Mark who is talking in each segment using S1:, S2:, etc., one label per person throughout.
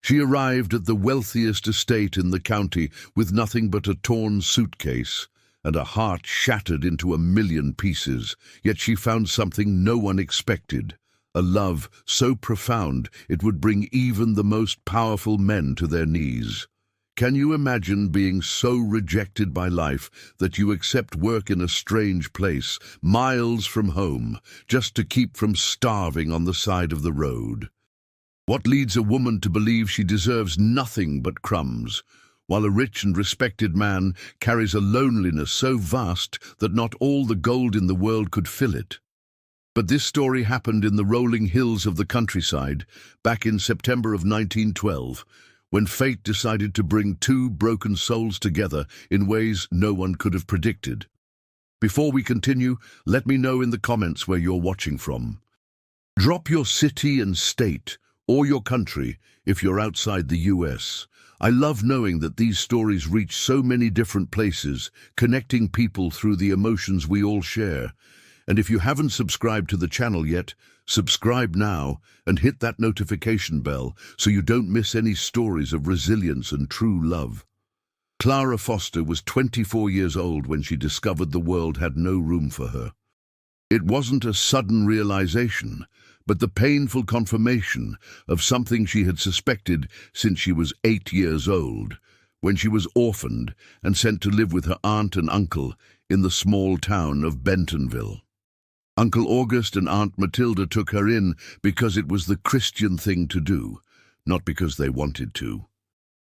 S1: She arrived at the wealthiest estate in the county with nothing but a torn suitcase and a heart shattered into 1,000,000 pieces, yet she found something no one expected, a love so profound it would bring even the most powerful men to their knees. Can you imagine being so rejected by life that you accept work in a strange place, miles from home, just to keep from starving on the side of the road? What leads a woman to believe she deserves nothing but crumbs, while a rich and respected man carries a loneliness so vast that not all the gold in the world could fill it? But this story happened in the rolling hills of the countryside, back in September of 1912, when fate decided to bring two broken souls together in ways no one could have predicted. Before we continue, let me know in the comments where you're watching from. Drop your city and state, or your country, if you're outside the US. I love knowing that these stories reach so many different places, connecting people through the emotions we all share. And if you haven't subscribed to the channel yet, subscribe now and hit that notification bell so you don't miss any stories of resilience and true love. Clara Foster was 24 years old when she discovered the world had no room for her. It wasn't a sudden realization, but the painful confirmation of something she had suspected since she was 8 years old, when she was orphaned and sent to live with her aunt and uncle in the small town of Bentonville. Uncle August and Aunt Matilda took her in because it was the Christian thing to do, not because they wanted to.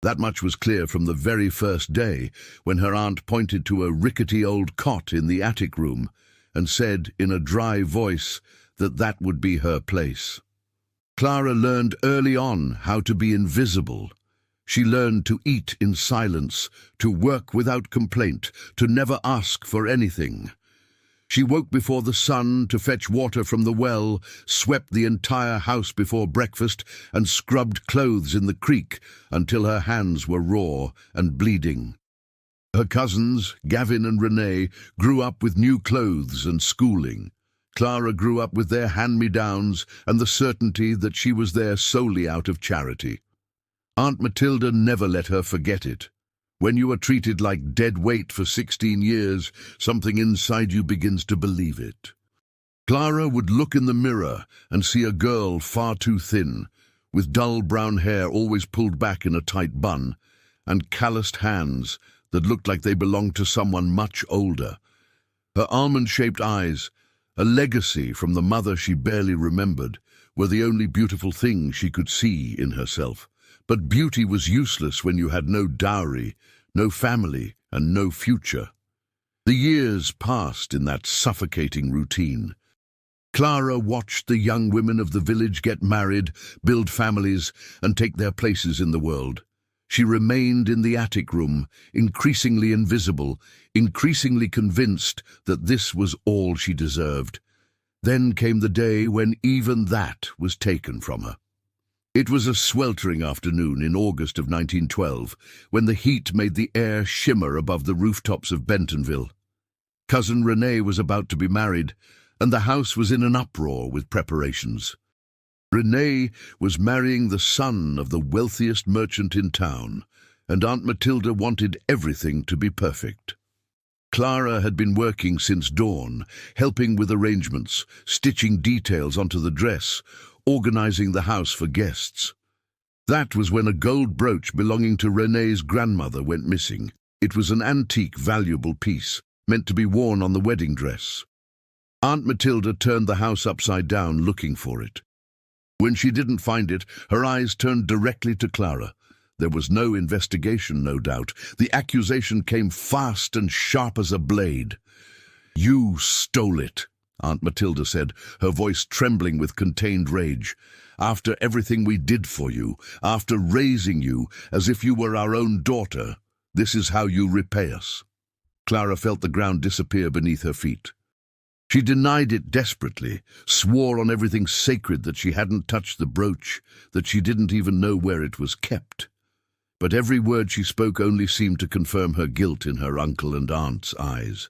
S1: That much was clear from the very first day, when her aunt pointed to a rickety old cot in the attic room and said in a dry voice that that would be her place. Clara learned early on how to be invisible. She learned to eat in silence, to work without complaint, to never ask for anything. She woke before the sun to fetch water from the well, swept the entire house before breakfast, and scrubbed clothes in the creek until her hands were raw and bleeding. Her cousins, Gavin and Renee, grew up with new clothes and schooling. Clara grew up with their hand-me-downs and the certainty that she was there solely out of charity. Aunt Matilda never let her forget it. When you are treated like dead weight for 16 years, something inside you begins to believe it. Clara would look in the mirror and see a girl far too thin, with dull brown hair always pulled back in a tight bun, and calloused hands that looked like they belonged to someone much older. Her almond-shaped eyes, a legacy from the mother she barely remembered, were the only beautiful thing she could see in herself. But beauty was useless when you had no dowry, no family, and no future. The years passed in that suffocating routine. Clara watched the young women of the village get married, build families, and take their places in the world. She remained in the attic room, increasingly invisible, increasingly convinced that this was all she deserved. Then came the day when even that was taken from her. It was a sweltering afternoon in August of 1912, when the heat made the air shimmer above the rooftops of Bentonville. Cousin Renee was about to be married, and the house was in an uproar with preparations. Renee was marrying the son of the wealthiest merchant in town, and Aunt Matilda wanted everything to be perfect. Clara had been working since dawn, helping with arrangements, stitching details onto the dress, organizing the house for guests. That was when a gold brooch belonging to Renee's grandmother went missing. It was an antique, valuable piece, meant to be worn on the wedding dress. Aunt Matilda turned the house upside down looking for it. When she didn't find it, her eyes turned directly to Clara. There was no investigation, no doubt. The accusation came fast and sharp as a blade. "You stole it," Aunt Matilda said, her voice trembling with contained rage. "After everything we did for you, after raising you as if you were our own daughter, this is how you repay us." Clara felt the ground disappear beneath her feet. She denied it desperately, swore on everything sacred that she hadn't touched the brooch, that she didn't even know where it was kept. But every word she spoke only seemed to confirm her guilt in her uncle and aunt's eyes.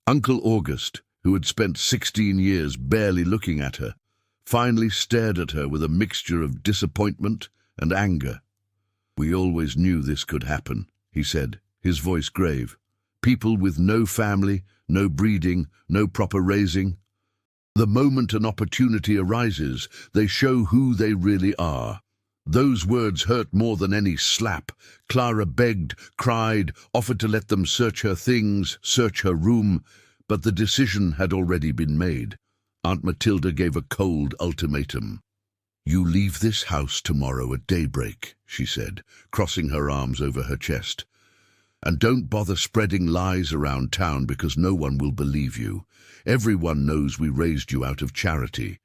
S1: Uncle August, who had spent 16 years barely looking at her, finally stared at her with a mixture of disappointment and anger. "We always knew this could happen," he said, his voice grave. "People with no family, no breeding, no proper raising. The moment an opportunity arises, they show who they really are." Those words hurt more than any slap. Clara begged, cried, offered to let them search her things, search her room, but the decision had already been made. Aunt Matilda gave a cold ultimatum. "You leave this house tomorrow at daybreak," she said, crossing her arms over her chest. "And don't bother spreading lies around town because no one will believe you. Everyone knows we raised you out of charity.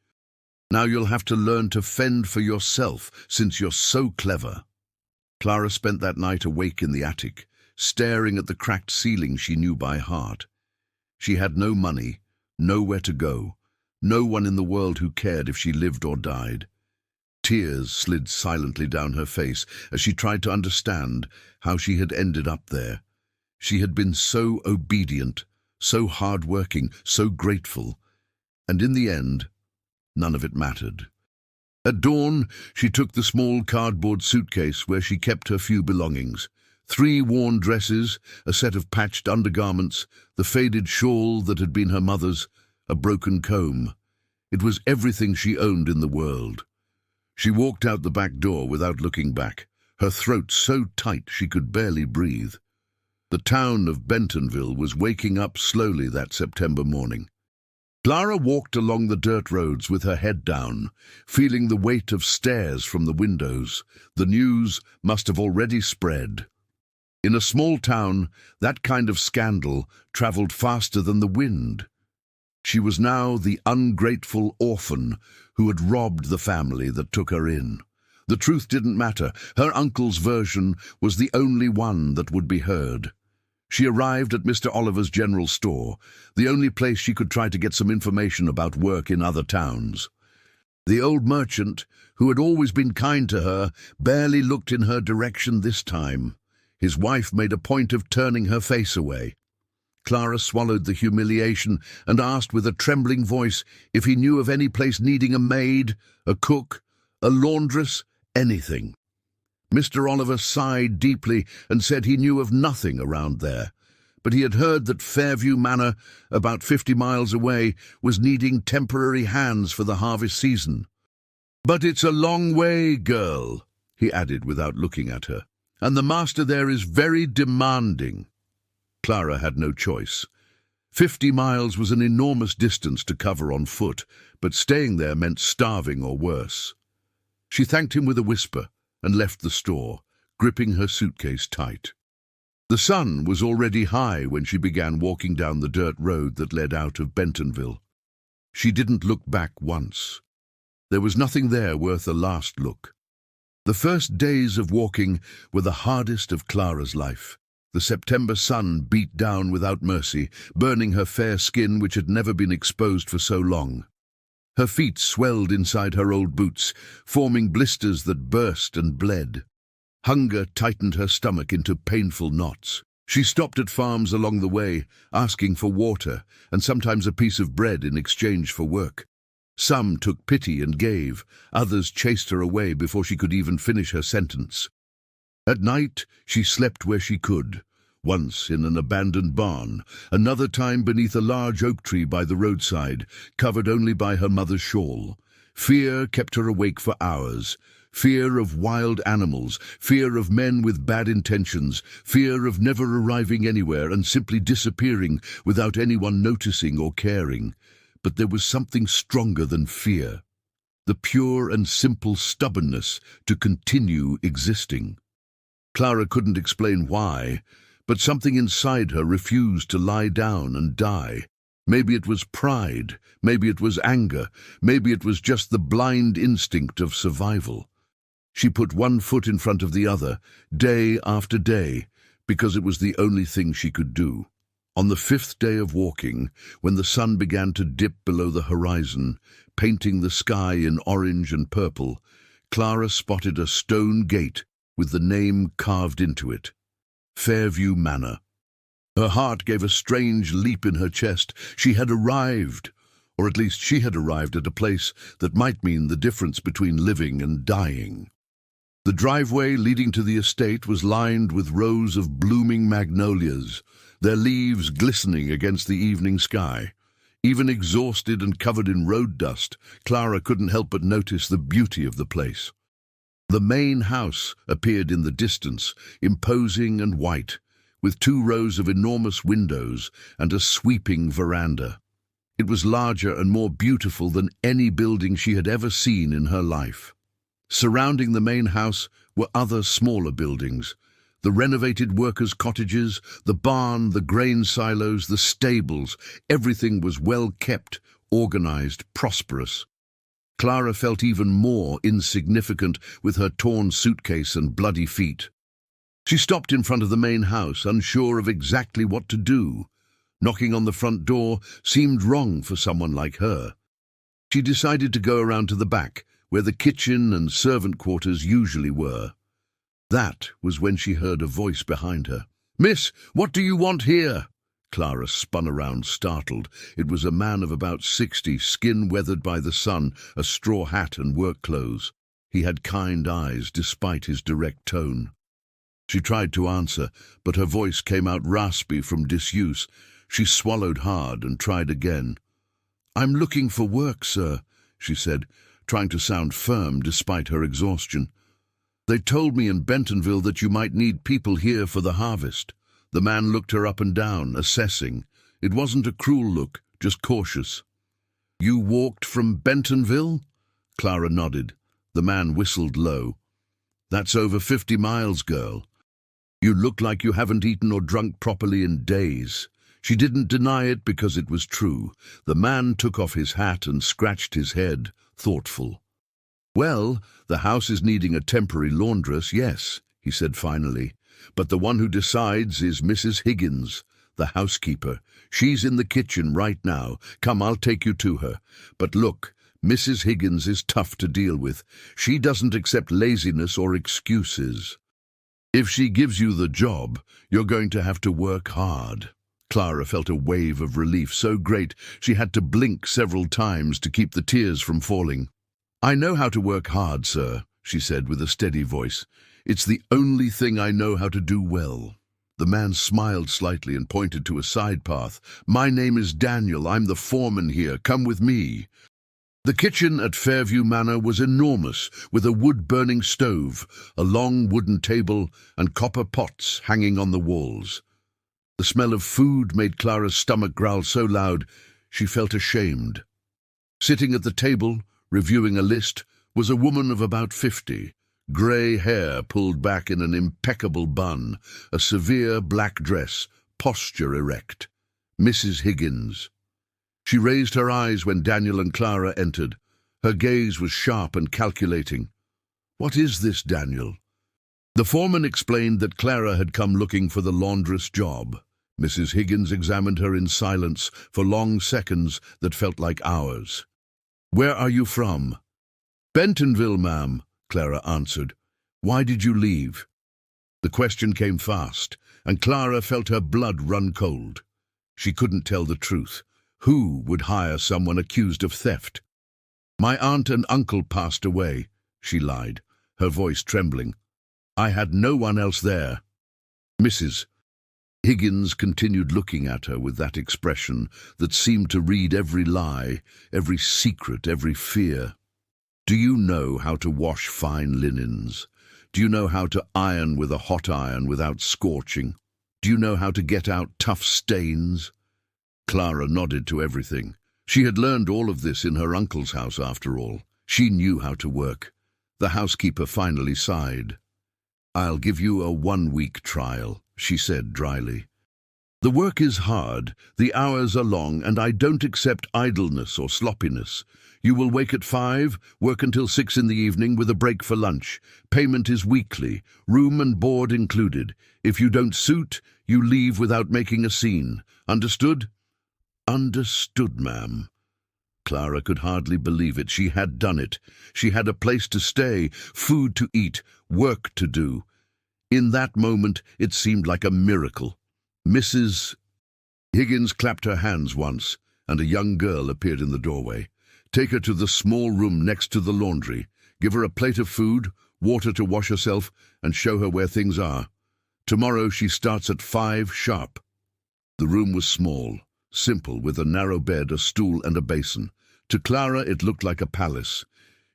S1: Now you'll have to learn to fend for yourself, since you're so clever." Clara spent that night awake in the attic, staring at the cracked ceiling she knew by heart. She had no money, nowhere to go, no one in the world who cared if she lived or died. Tears slid silently down her face as she tried to understand how she had ended up there. She had been so obedient, so hard-working, so grateful, and in the end, none of it mattered. At dawn, she took the small cardboard suitcase where she kept her few belongings. 3 worn dresses, a set of patched undergarments, the faded shawl that had been her mother's, a broken comb. It was everything she owned in the world. She walked out the back door without looking back, her throat so tight she could barely breathe. The town of Bentonville was waking up slowly that September morning. Clara walked along the dirt roads with her head down, feeling the weight of stares from the windows. The news must have already spread. In a small town, that kind of scandal travelled faster than the wind. She was now the ungrateful orphan who had robbed the family that took her in. The truth didn't matter. Her uncle's version was the only one that would be heard. She arrived at Mr. Oliver's general store, the only place she could try to get some information about work in other towns. The old merchant, who had always been kind to her, barely looked in her direction this time. His wife made a point of turning her face away. Clara swallowed the humiliation and asked with a trembling voice if he knew of any place needing a maid, a cook, a laundress, anything. Mr. Oliver sighed deeply and said he knew of nothing around there, but he had heard that Fairview Manor, about 50 miles away, was needing temporary hands for the harvest season. "But it's a long way, girl," he added without looking at her, "and the master there is very demanding." Clara had no choice. 50 miles was an enormous distance to cover on foot, but staying there meant starving or worse. She thanked him with a whisper and left the store, gripping her suitcase tight. The sun was already high when she began walking down the dirt road that led out of Bentonville. She didn't look back once. There was nothing there worth a last look. The first days of walking were the hardest of Clara's life. The September sun beat down without mercy, burning her fair skin which had never been exposed for so long. Her feet swelled inside her old boots, forming blisters that burst and bled. Hunger tightened her stomach into painful knots. She stopped at farms along the way, asking for water and sometimes a piece of bread in exchange for work. Some took pity and gave, others chased her away before she could even finish her sentence. At night, she slept where she could, once in an abandoned barn, another time beneath a large oak tree by the roadside, covered only by her mother's shawl. Fear kept her awake for hours. Fear of wild animals, fear of men with bad intentions, fear of never arriving anywhere and simply disappearing without anyone noticing or caring. But there was something stronger than fear, the pure and simple stubbornness to continue existing. Clara couldn't explain why, but something inside her refused to lie down and die. Maybe it was pride, maybe it was anger, maybe it was just the blind instinct of survival. She put one foot in front of the other, day after day, because it was the only thing she could do. On the 5th day of walking, when the sun began to dip below the horizon, painting the sky in orange and purple, Clara spotted a stone gate with the name carved into it, Fairview Manor. Her heart gave a strange leap in her chest. She had arrived, or at least she had arrived at a place that might mean the difference between living and dying. The driveway leading to the estate was lined with rows of blooming magnolias, their leaves glistening against the evening sky. Even exhausted and covered in road dust, Clara couldn't help but notice the beauty of the place. The main house appeared in the distance, imposing and white, with 2 rows of enormous windows and a sweeping veranda. It was larger and more beautiful than any building she had ever seen in her life. Surrounding the main house were other smaller buildings, the renovated workers' cottages, the barn, the grain silos, the stables. Everything was well kept, organized, prosperous. Clara felt even more insignificant with her torn suitcase and bloody feet. She stopped in front of the main house, unsure of exactly what to do. Knocking on the front door seemed wrong for someone like her. She decided to go around to the back, where the kitchen and servant quarters usually were. That was when she heard a voice behind her. "Miss, what do you want here?" Clara spun around, startled. It was a man of about 60, skin weathered by the sun, a straw hat and work clothes. He had kind eyes, despite his direct tone. She tried to answer, but her voice came out raspy from disuse. She swallowed hard and tried again. "I'm looking for work, sir," she said, trying to sound firm despite her exhaustion. "They told me in Bentonville that you might need people here for the harvest." The man looked her up and down, assessing. It wasn't a cruel look, just cautious. "You walked from Bentonville?" Clara nodded. The man whistled low. "That's over 50 miles, girl. You look like you haven't eaten or drunk properly in days." She didn't deny it because it was true. The man took off his hat and scratched his head, thoughtful. "Well, the house is needing a temporary laundress, yes," he said finally. "But the one who decides is Mrs. Higgins, the housekeeper. She's in the kitchen right now. Come, I'll take you to her. But look, Mrs. Higgins is tough to deal with. She doesn't accept laziness or excuses. If she gives you the job, you're going to have to work hard." Clara felt a wave of relief so great she had to blink several times to keep the tears from falling. "I know how to work hard, sir," she said with a steady voice. "It's the only thing I know how to do well." The man smiled slightly and pointed to a side path. "My name is Daniel. I'm the foreman here. Come with me." The kitchen at Fairview Manor was enormous, with a wood-burning stove, a long wooden table, and copper pots hanging on the walls. The smell of food made Clara's stomach growl so loud she felt ashamed. Sitting at the table, reviewing a list, was a woman of about 50, grey hair pulled back in an impeccable bun, a severe black dress, posture erect. Mrs. Higgins. She raised her eyes when Daniel and Clara entered. Her gaze was sharp and calculating. "What is this, Daniel?" The foreman explained that Clara had come looking for the laundress job. Mrs. Higgins examined her in silence for long seconds that felt like hours. "Where are you from?" "Bentonville, ma'am," Clara answered. "Why did you leave?" The question came fast, and Clara felt her blood run cold. She couldn't tell the truth. Who would hire someone accused of theft? "My aunt and uncle passed away," she lied, her voice trembling. "I had no one else there." Mrs. Higgins continued looking at her with that expression that seemed to read every lie, every secret, every fear. "Do you know how to wash fine linens? Do you know how to iron with a hot iron without scorching? Do you know how to get out tough stains?" Clara nodded to everything. She had learned all of this in her uncle's house, after all. She knew how to work. The housekeeper finally sighed. "I'll give you a 1-week trial," she said dryly. "The work is hard, the hours are long, and I don't accept idleness or sloppiness. You will wake at 5, work until 6 in the evening with a break for lunch. Payment is weekly, room and board included. If you don't suit, you leave without making a scene. Understood?" "Understood, ma'am." Clara could hardly believe it. She had done it. She had a place to stay, food to eat, work to do. In that moment, it seemed like a miracle. Mrs. Higgins clapped her hands once, and a young girl appeared in the doorway. "Take her to the small room next to the laundry. Give her a plate of food, water to wash herself, and show her where things are. Tomorrow she starts at 5 sharp. The room was small, simple, with a narrow bed, a stool and a basin. To Clara it looked like a palace.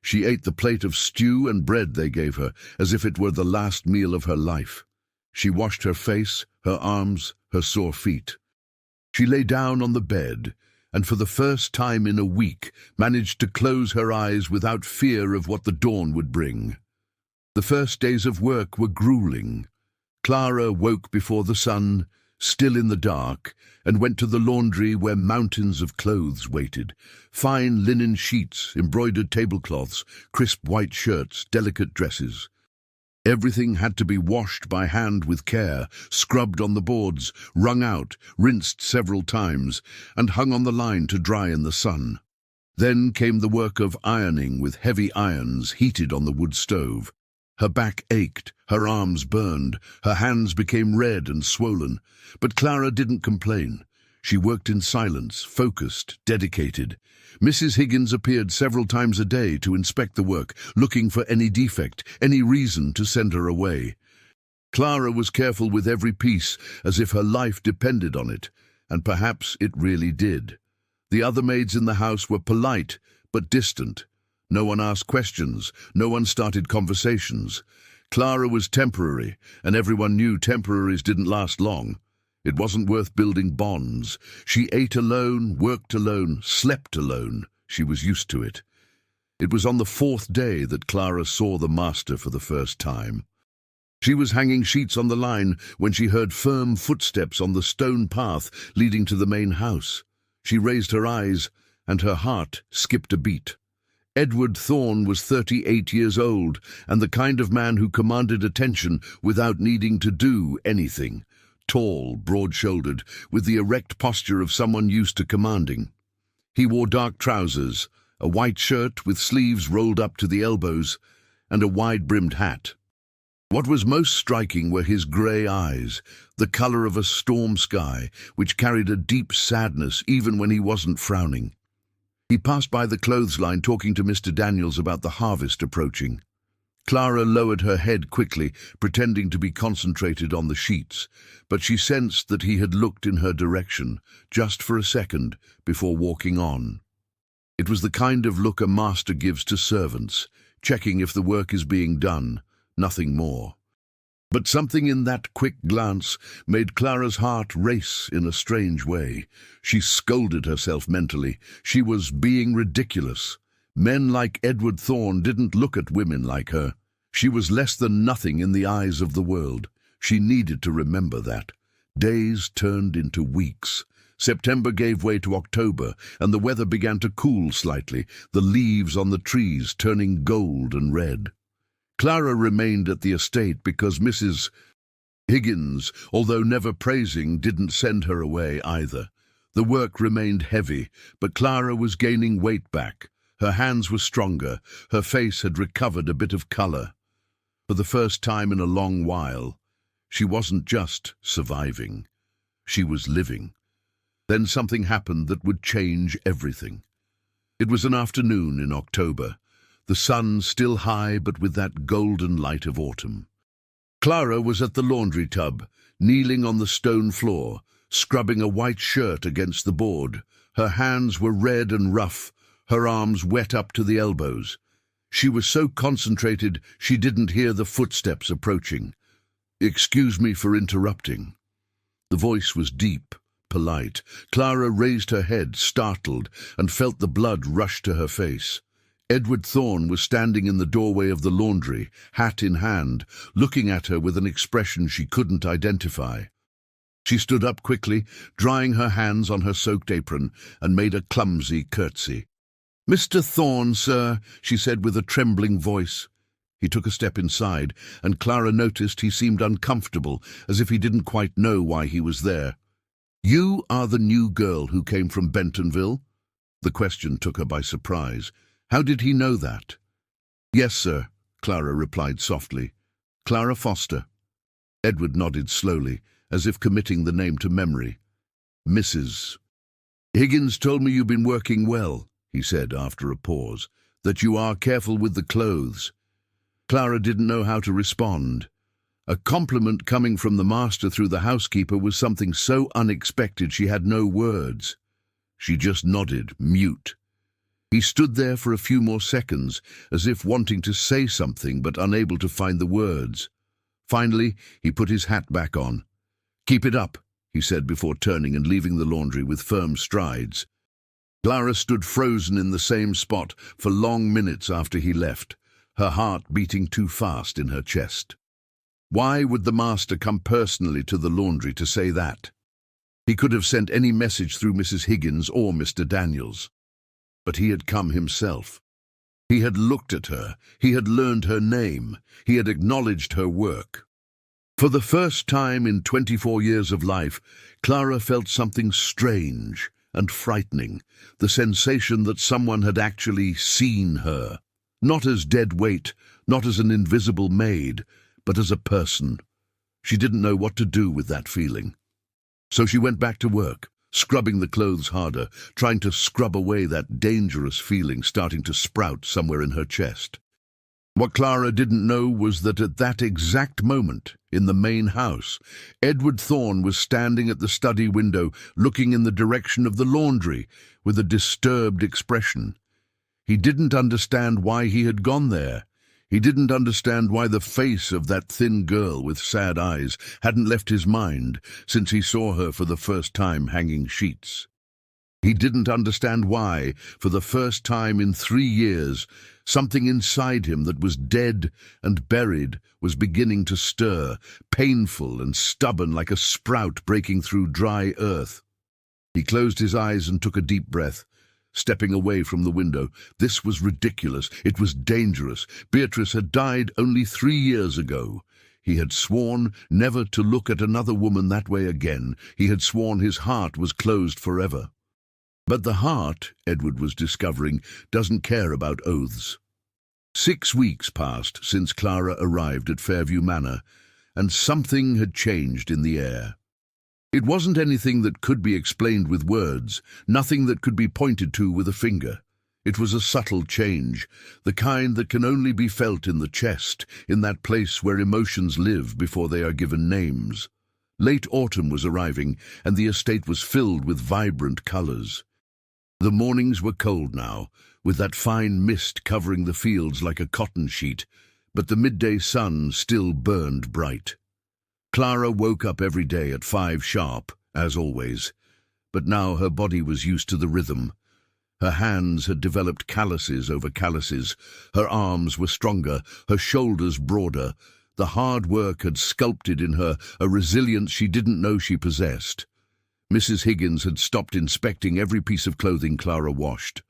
S1: She ate the plate of stew and bread they gave her, as if it were the last meal of her life. She washed her face, her arms, her sore feet. She lay down on the bed, and for the first time in a week managed to close her eyes without fear of what the dawn would bring. The first days of work were grueling. Clara woke before the sun, still in the dark, and went to the laundry where mountains of clothes waited. Fine linen sheets, embroidered tablecloths, crisp white shirts, delicate dresses. Everything had to be washed by hand with care, scrubbed on the boards, wrung out, rinsed several times, and hung on the line to dry in the sun. Then came the work of ironing with heavy irons heated on the wood stove. Her back ached, her arms burned, her hands became red and swollen. But Clara didn't complain. She worked in silence, focused, dedicated. Mrs. Higgins appeared several times a day to inspect the work, looking for any defect, any reason to send her away. Clara was careful with every piece, as if her life depended on it, and perhaps it really did. The other maids in the house were polite, but distant. No one asked questions, no one started conversations. Clara was temporary, and everyone knew temporaries didn't last long. It wasn't worth building bonds. She ate alone, worked alone, slept alone. She was used to it. It was on the 4th day that Clara saw the master for the first time. She was hanging sheets on the line when she heard firm footsteps on the stone path leading to the main house. She raised her eyes, and her heart skipped a beat. Edward Thorne was 38 years old, and the kind of man who commanded attention without needing to do anything. Tall, broad-shouldered, with the erect posture of someone used to commanding. He wore dark trousers, a white shirt with sleeves rolled up to the elbows, and a wide-brimmed hat. What was most striking were his grey eyes, the colour of a storm sky, which carried a deep sadness even when he wasn't frowning. He passed by the clothesline talking to Mr. Daniels about the harvest approaching. Clara lowered her head quickly, pretending to be concentrated on the sheets, but she sensed that he had looked in her direction, just for a second, before walking on. It was the kind of look a master gives to servants, checking if the work is being done, nothing more. But something in that quick glance made Clara's heart race in a strange way. She scolded herself mentally. She was being ridiculous. Men like Edward Thorne didn't look at women like her. She was less than nothing in the eyes of the world. She needed to remember that. Days turned into weeks. September gave way to October, and the weather began to cool slightly, the leaves on the trees turning gold and red. Clara remained at the estate because Mrs. Higgins, although never praising, didn't send her away either. The work remained heavy, but Clara was gaining weight back. Her hands were stronger, her face had recovered a bit of colour. For the first time in a long while, she wasn't just surviving, she was living. Then something happened that would change everything. It was an afternoon in October. The sun still high, but with that golden light of autumn. Clara was at the laundry tub, kneeling on the stone floor, scrubbing a white shirt against the board. Her hands were red and rough, her arms wet up to the elbows. She was so concentrated she didn't hear the footsteps approaching. "Excuse me for interrupting." The voice was deep, polite. Clara raised her head, startled, and felt the blood rush to her face. Edward Thorne was standing in the doorway of the laundry, hat in hand, looking at her with an expression she couldn't identify. She stood up quickly, drying her hands on her soaked apron, and made a clumsy curtsy. "Mr. Thorne, sir," she said with a trembling voice. He took a step inside, and Clara noticed he seemed uncomfortable, as if he didn't quite know why he was there. "You are the new girl who came from Bentonville?" The question took her by surprise. How did he know that? "Yes, sir," Clara replied softly. "Clara Foster." Edward nodded slowly, as if committing the name to memory. "Mrs. Higgins told me you've been working well," he said after a pause, "that you are careful with the clothes." Clara didn't know how to respond. A compliment coming from the master through the housekeeper was something so unexpected she had no words. She just nodded, mute. He stood there for a few more seconds, as if wanting to say something but unable to find the words. Finally, he put his hat back on. "Keep it up," he said before turning and leaving the laundry with firm strides. Clara stood frozen in the same spot for long minutes after he left, her heart beating too fast in her chest. Why would the master come personally to the laundry to say that? He could have sent any message through Mrs. Higgins or Mr. Daniels. But he had come himself. He had looked at her, he had learned her name, he had acknowledged her work. For the first time in 24 years of life, Clara felt something strange and frightening, the sensation that someone had actually seen her. Not as dead weight, not as an invisible maid, but as a person. She didn't know what to do with that feeling. So she went back to work, scrubbing the clothes harder, trying to scrub away that dangerous feeling starting to sprout somewhere in her chest. What Clara didn't know was that at that exact moment, in the main house, Edward Thorne was standing at the study window, looking in the direction of the laundry, with a disturbed expression. He didn't understand why he had gone there. He didn't understand why the face of that thin girl with sad eyes hadn't left his mind since he saw her for the first time hanging sheets. He didn't understand why, for the first time in 3 years, something inside him that was dead and buried was beginning to stir, painful and stubborn like a sprout breaking through dry earth. He closed his eyes and took a deep breath, stepping away from the window. This was ridiculous. It was dangerous. Beatrice had died only 3 years ago. He had sworn never to look at another woman that way again. He had sworn his heart was closed forever. But the heart, Edward was discovering, doesn't care about oaths. 6 weeks passed since Clara arrived at Fairview Manor, and something had changed in the air. It wasn't anything that could be explained with words, nothing that could be pointed to with a finger. It was a subtle change, the kind that can only be felt in the chest, in that place where emotions live before they are given names. Late autumn was arriving, and the estate was filled with vibrant colours. The mornings were cold now, with that fine mist covering the fields like a cotton sheet, but the midday sun still burned bright. Clara woke up every day at 5 sharp, as always, but now her body was used to the rhythm. Her hands had developed calluses over calluses, her arms were stronger, her shoulders broader. The hard work had sculpted in her a resilience she didn't know she possessed. Mrs. Higgins had stopped inspecting every piece of clothing Clara washed.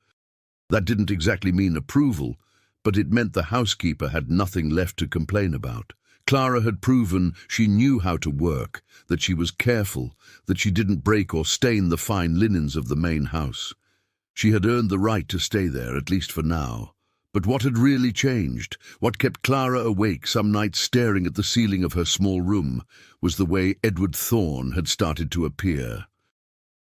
S1: That didn't exactly mean approval, but it meant the housekeeper had nothing left to complain about. Clara had proven she knew how to work, that she was careful, that she didn't break or stain the fine linens of the main house. She had earned the right to stay there, at least for now. But what had really changed, what kept Clara awake some nights staring at the ceiling of her small room, was the way Edward Thorne had started to appear.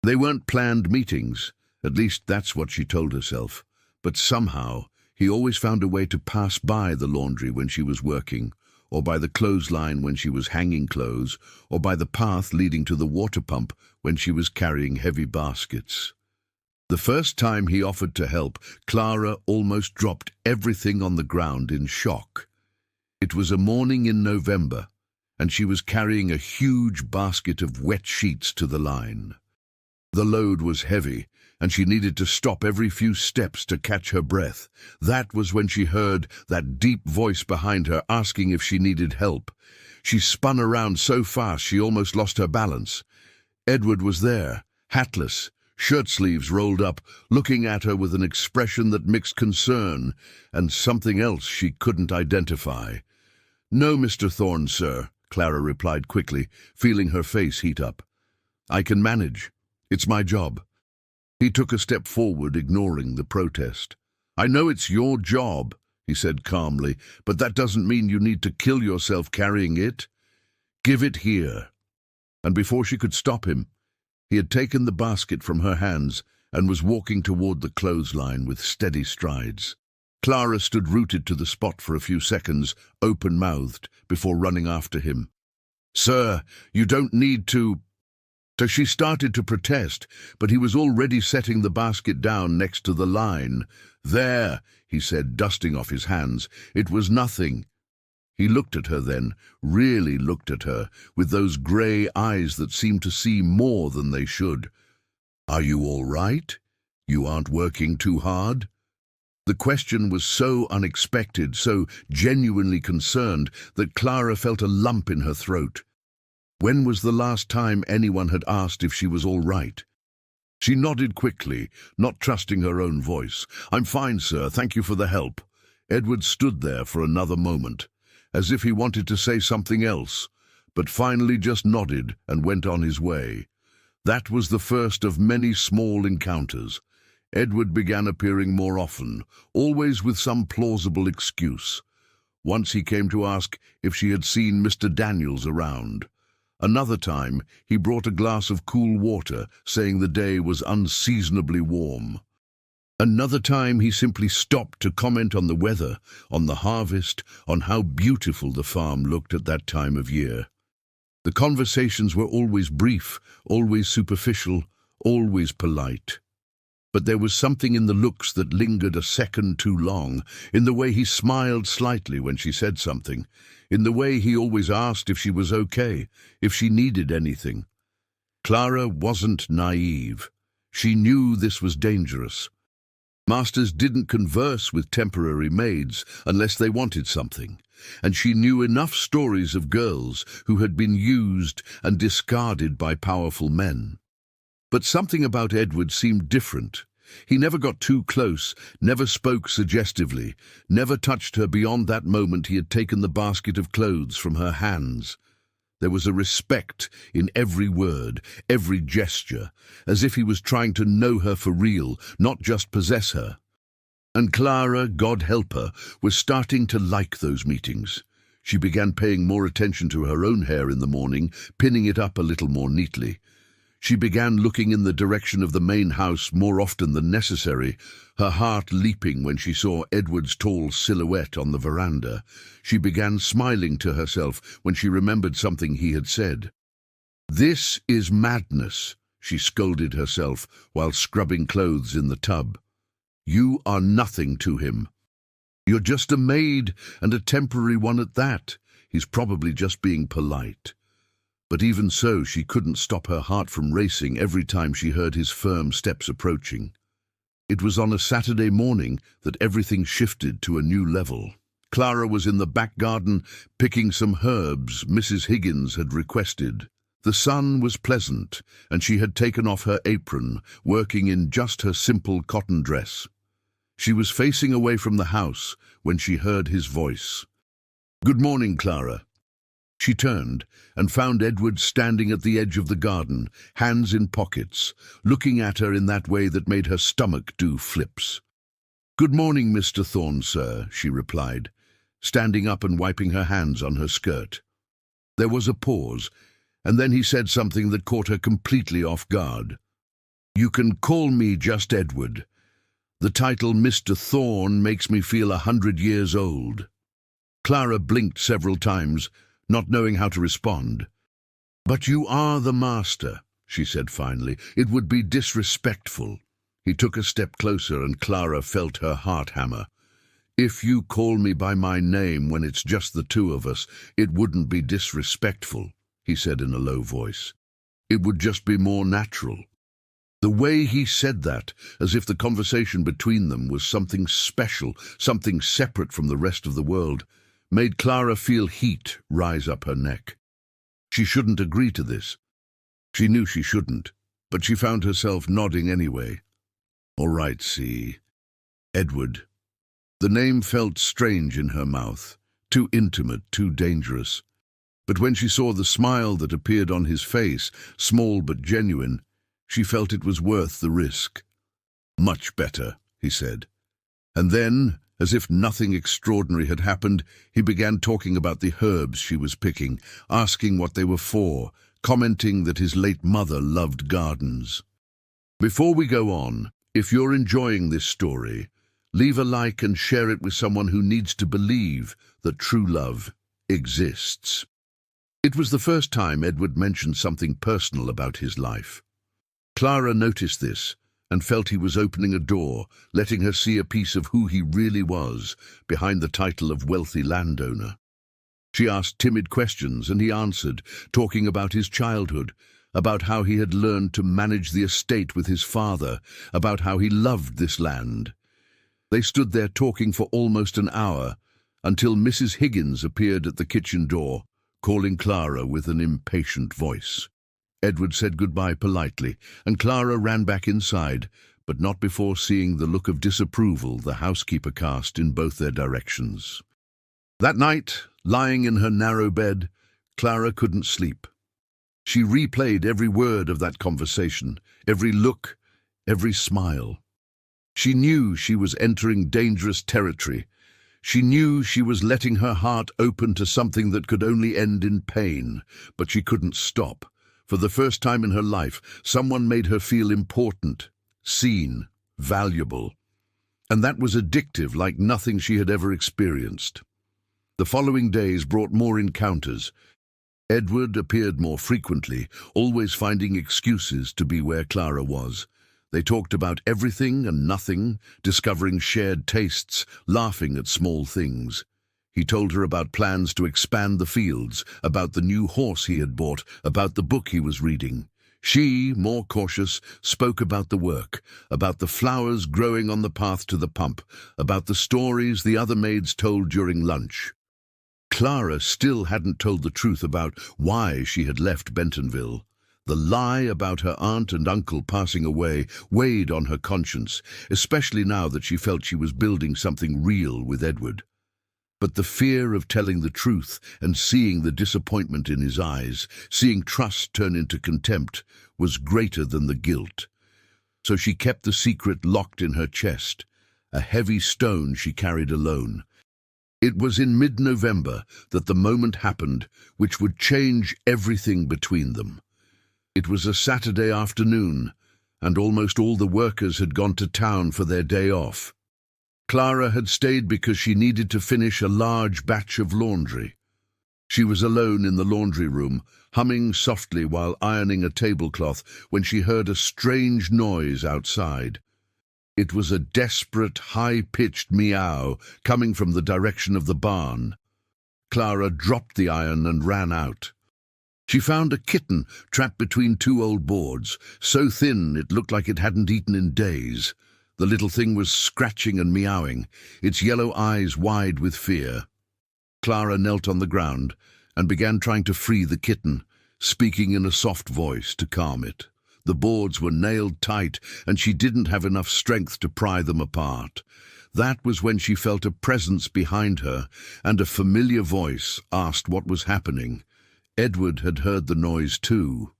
S1: They weren't planned meetings, at least that's what she told herself, but somehow he always found a way to pass by the laundry when she was working, or by the clothesline when she was hanging clothes, or by the path leading to the water pump when she was carrying heavy baskets. The first time he offered to help, Clara almost dropped everything on the ground in shock. It was a morning in November, and she was carrying a huge basket of wet sheets to the line. The load was heavy, and she needed to stop every few steps to catch her breath. That was when she heard that deep voice behind her asking if she needed help. She spun around so fast she almost lost her balance. Edward was there, hatless, shirt sleeves rolled up, looking at her with an expression that mixed concern and something else she couldn't identify. "No, Mr. Thorne, sir," Clara replied quickly, feeling her face heat up. "I can manage. It's my job." He took a step forward, ignoring the protest. "I know it's your job," he said calmly, "but that doesn't mean you need to kill yourself carrying it. Give it here." And before she could stop him, he had taken the basket from her hands and was walking toward the clothesline with steady strides. Clara stood rooted to the spot for a few seconds, open-mouthed, before running after him. "Sir, you don't need to—" So she started to protest, but he was already setting the basket down next to the line. "There," he said, dusting off his hands. "It was nothing." He looked at her then, really looked at her, with those grey eyes that seemed to see more than they should. "Are you all right? You aren't working too hard?" The question was so unexpected, so genuinely concerned, that Clara felt a lump in her throat. When was the last time anyone had asked if she was all right? She nodded quickly, not trusting her own voice. "I'm fine, sir. Thank you for the help." Edward stood there for another moment, as if he wanted to say something else, but finally just nodded and went on his way. That was the first of many small encounters. Edward began appearing more often, always with some plausible excuse. Once he came to ask if she had seen Mr. Daniels around. Another time, he brought a glass of cool water, saying the day was unseasonably warm. Another time, he simply stopped to comment on the weather, on the harvest, on how beautiful the farm looked at that time of year. The conversations were always brief, always superficial, always polite. But there was something in the looks that lingered a second too long, in the way he smiled slightly when she said something, in the way he always asked if she was okay, if she needed anything. Clara wasn't naive. She knew this was dangerous. Masters didn't converse with temporary maids unless they wanted something, and she knew enough stories of girls who had been used and discarded by powerful men. But something about Edward seemed different. He never got too close, never spoke suggestively, never touched her beyond that moment he had taken the basket of clothes from her hands. There was a respect in every word, every gesture, as if he was trying to know her for real, not just possess her. And Clara, God help her, was starting to like those meetings. She began paying more attention to her own hair in the morning, pinning it up a little more neatly. She began looking in the direction of the main house more often than necessary, her heart leaping when she saw Edward's tall silhouette on the veranda. She began smiling to herself when she remembered something he had said. "This is madness," she scolded herself while scrubbing clothes in the tub. "You are nothing to him. You're just a maid, and a temporary one at that. He's probably just being polite." But even so, she couldn't stop her heart from racing every time she heard his firm steps approaching. It was on a Saturday morning that everything shifted to a new level. Clara was in the back garden picking some herbs Mrs. Higgins had requested. The sun was pleasant, and she had taken off her apron, working in just her simple cotton dress. She was facing away from the house when she heard his voice. "Good morning, Clara." She turned and found Edward standing at the edge of the garden, hands in pockets, looking at her in that way that made her stomach do flips. "Good morning, Mr. Thorne, sir," she replied, standing up and wiping her hands on her skirt. There was a pause, and then he said something that caught her completely off guard. "You can call me just Edward. The title Mr. Thorne makes me feel 100 years old." Clara blinked several times, not knowing how to respond. "But you are the master," she said finally. "It would be disrespectful." He took a step closer and Clara felt her heart hammer. "If you call me by my name when it's just the two of us, it wouldn't be disrespectful," he said in a low voice. "It would just be more natural." The way he said that, as if the conversation between them was something special, something separate from the rest of the world, made Clara feel heat rise up her neck. She shouldn't agree to this. She knew she shouldn't, but she found herself nodding anyway. "All right, see. Edward." The name felt strange in her mouth, too intimate, too dangerous. But when she saw the smile that appeared on his face, small but genuine, she felt it was worth the risk. "Much better," he said. And then, as if nothing extraordinary had happened, he began talking about the herbs she was picking, asking what they were for, commenting that his late mother loved gardens. Before we go on, if you're enjoying this story, Leave a like and share it with someone who needs to believe that true love exists. It was the first time Edward mentioned something personal about his life. Clara noticed this and felt he was opening a door, letting her see a piece of who he really was behind the title of wealthy landowner. She asked timid questions and he answered, talking about his childhood, about how he had learned to manage the estate with his father, about how he loved this land. They stood there talking for almost an hour, until Mrs. Higgins appeared at the kitchen door, calling Clara with an impatient voice. Edward said goodbye politely, and Clara ran back inside, but not before seeing the look of disapproval the housekeeper cast in both their directions. That night, lying in her narrow bed, Clara couldn't sleep. She replayed every word of that conversation, every look, every smile. She knew she was entering dangerous territory. She knew she was letting her heart open to something that could only end in pain, but she couldn't stop. For the first time in her life, someone made her feel important, seen, valuable. And that was addictive like nothing she had ever experienced. The following days brought more encounters. Edward appeared more frequently, always finding excuses to be where Clara was. They talked about everything and nothing, discovering shared tastes, laughing at small things. He told her about plans to expand the fields, about the new horse he had bought, about the book he was reading. She, more cautious, spoke about the work, about the flowers growing on the path to the pump, about the stories the other maids told during lunch. Clara still hadn't told the truth about why she had left Bentonville. The lie about her aunt and uncle passing away weighed on her conscience, especially now that she felt she was building something real with Edward. But the fear of telling the truth and seeing the disappointment in his eyes, seeing trust turn into contempt, was greater than the guilt. So she kept the secret locked in her chest, a heavy stone she carried alone. It was in mid-November that the moment happened which would change everything between them. It was a Saturday afternoon, and almost all the workers had gone to town for their day off. Clara had stayed because she needed to finish a large batch of laundry. She was alone in the laundry room, humming softly while ironing a tablecloth, when she heard a strange noise outside. It was a desperate, high-pitched meow coming from the direction of the barn. Clara dropped the iron and ran out. She found a kitten trapped between two old boards, so thin it looked like it hadn't eaten in days. The little thing was scratching and meowing, its yellow eyes wide with fear. Clara knelt on the ground and began trying to free the kitten, speaking in a soft voice to calm it. The boards were nailed tight, and she didn't have enough strength to pry them apart. That was when she felt a presence behind her, and a familiar voice asked what was happening. Edward had heard the noise too.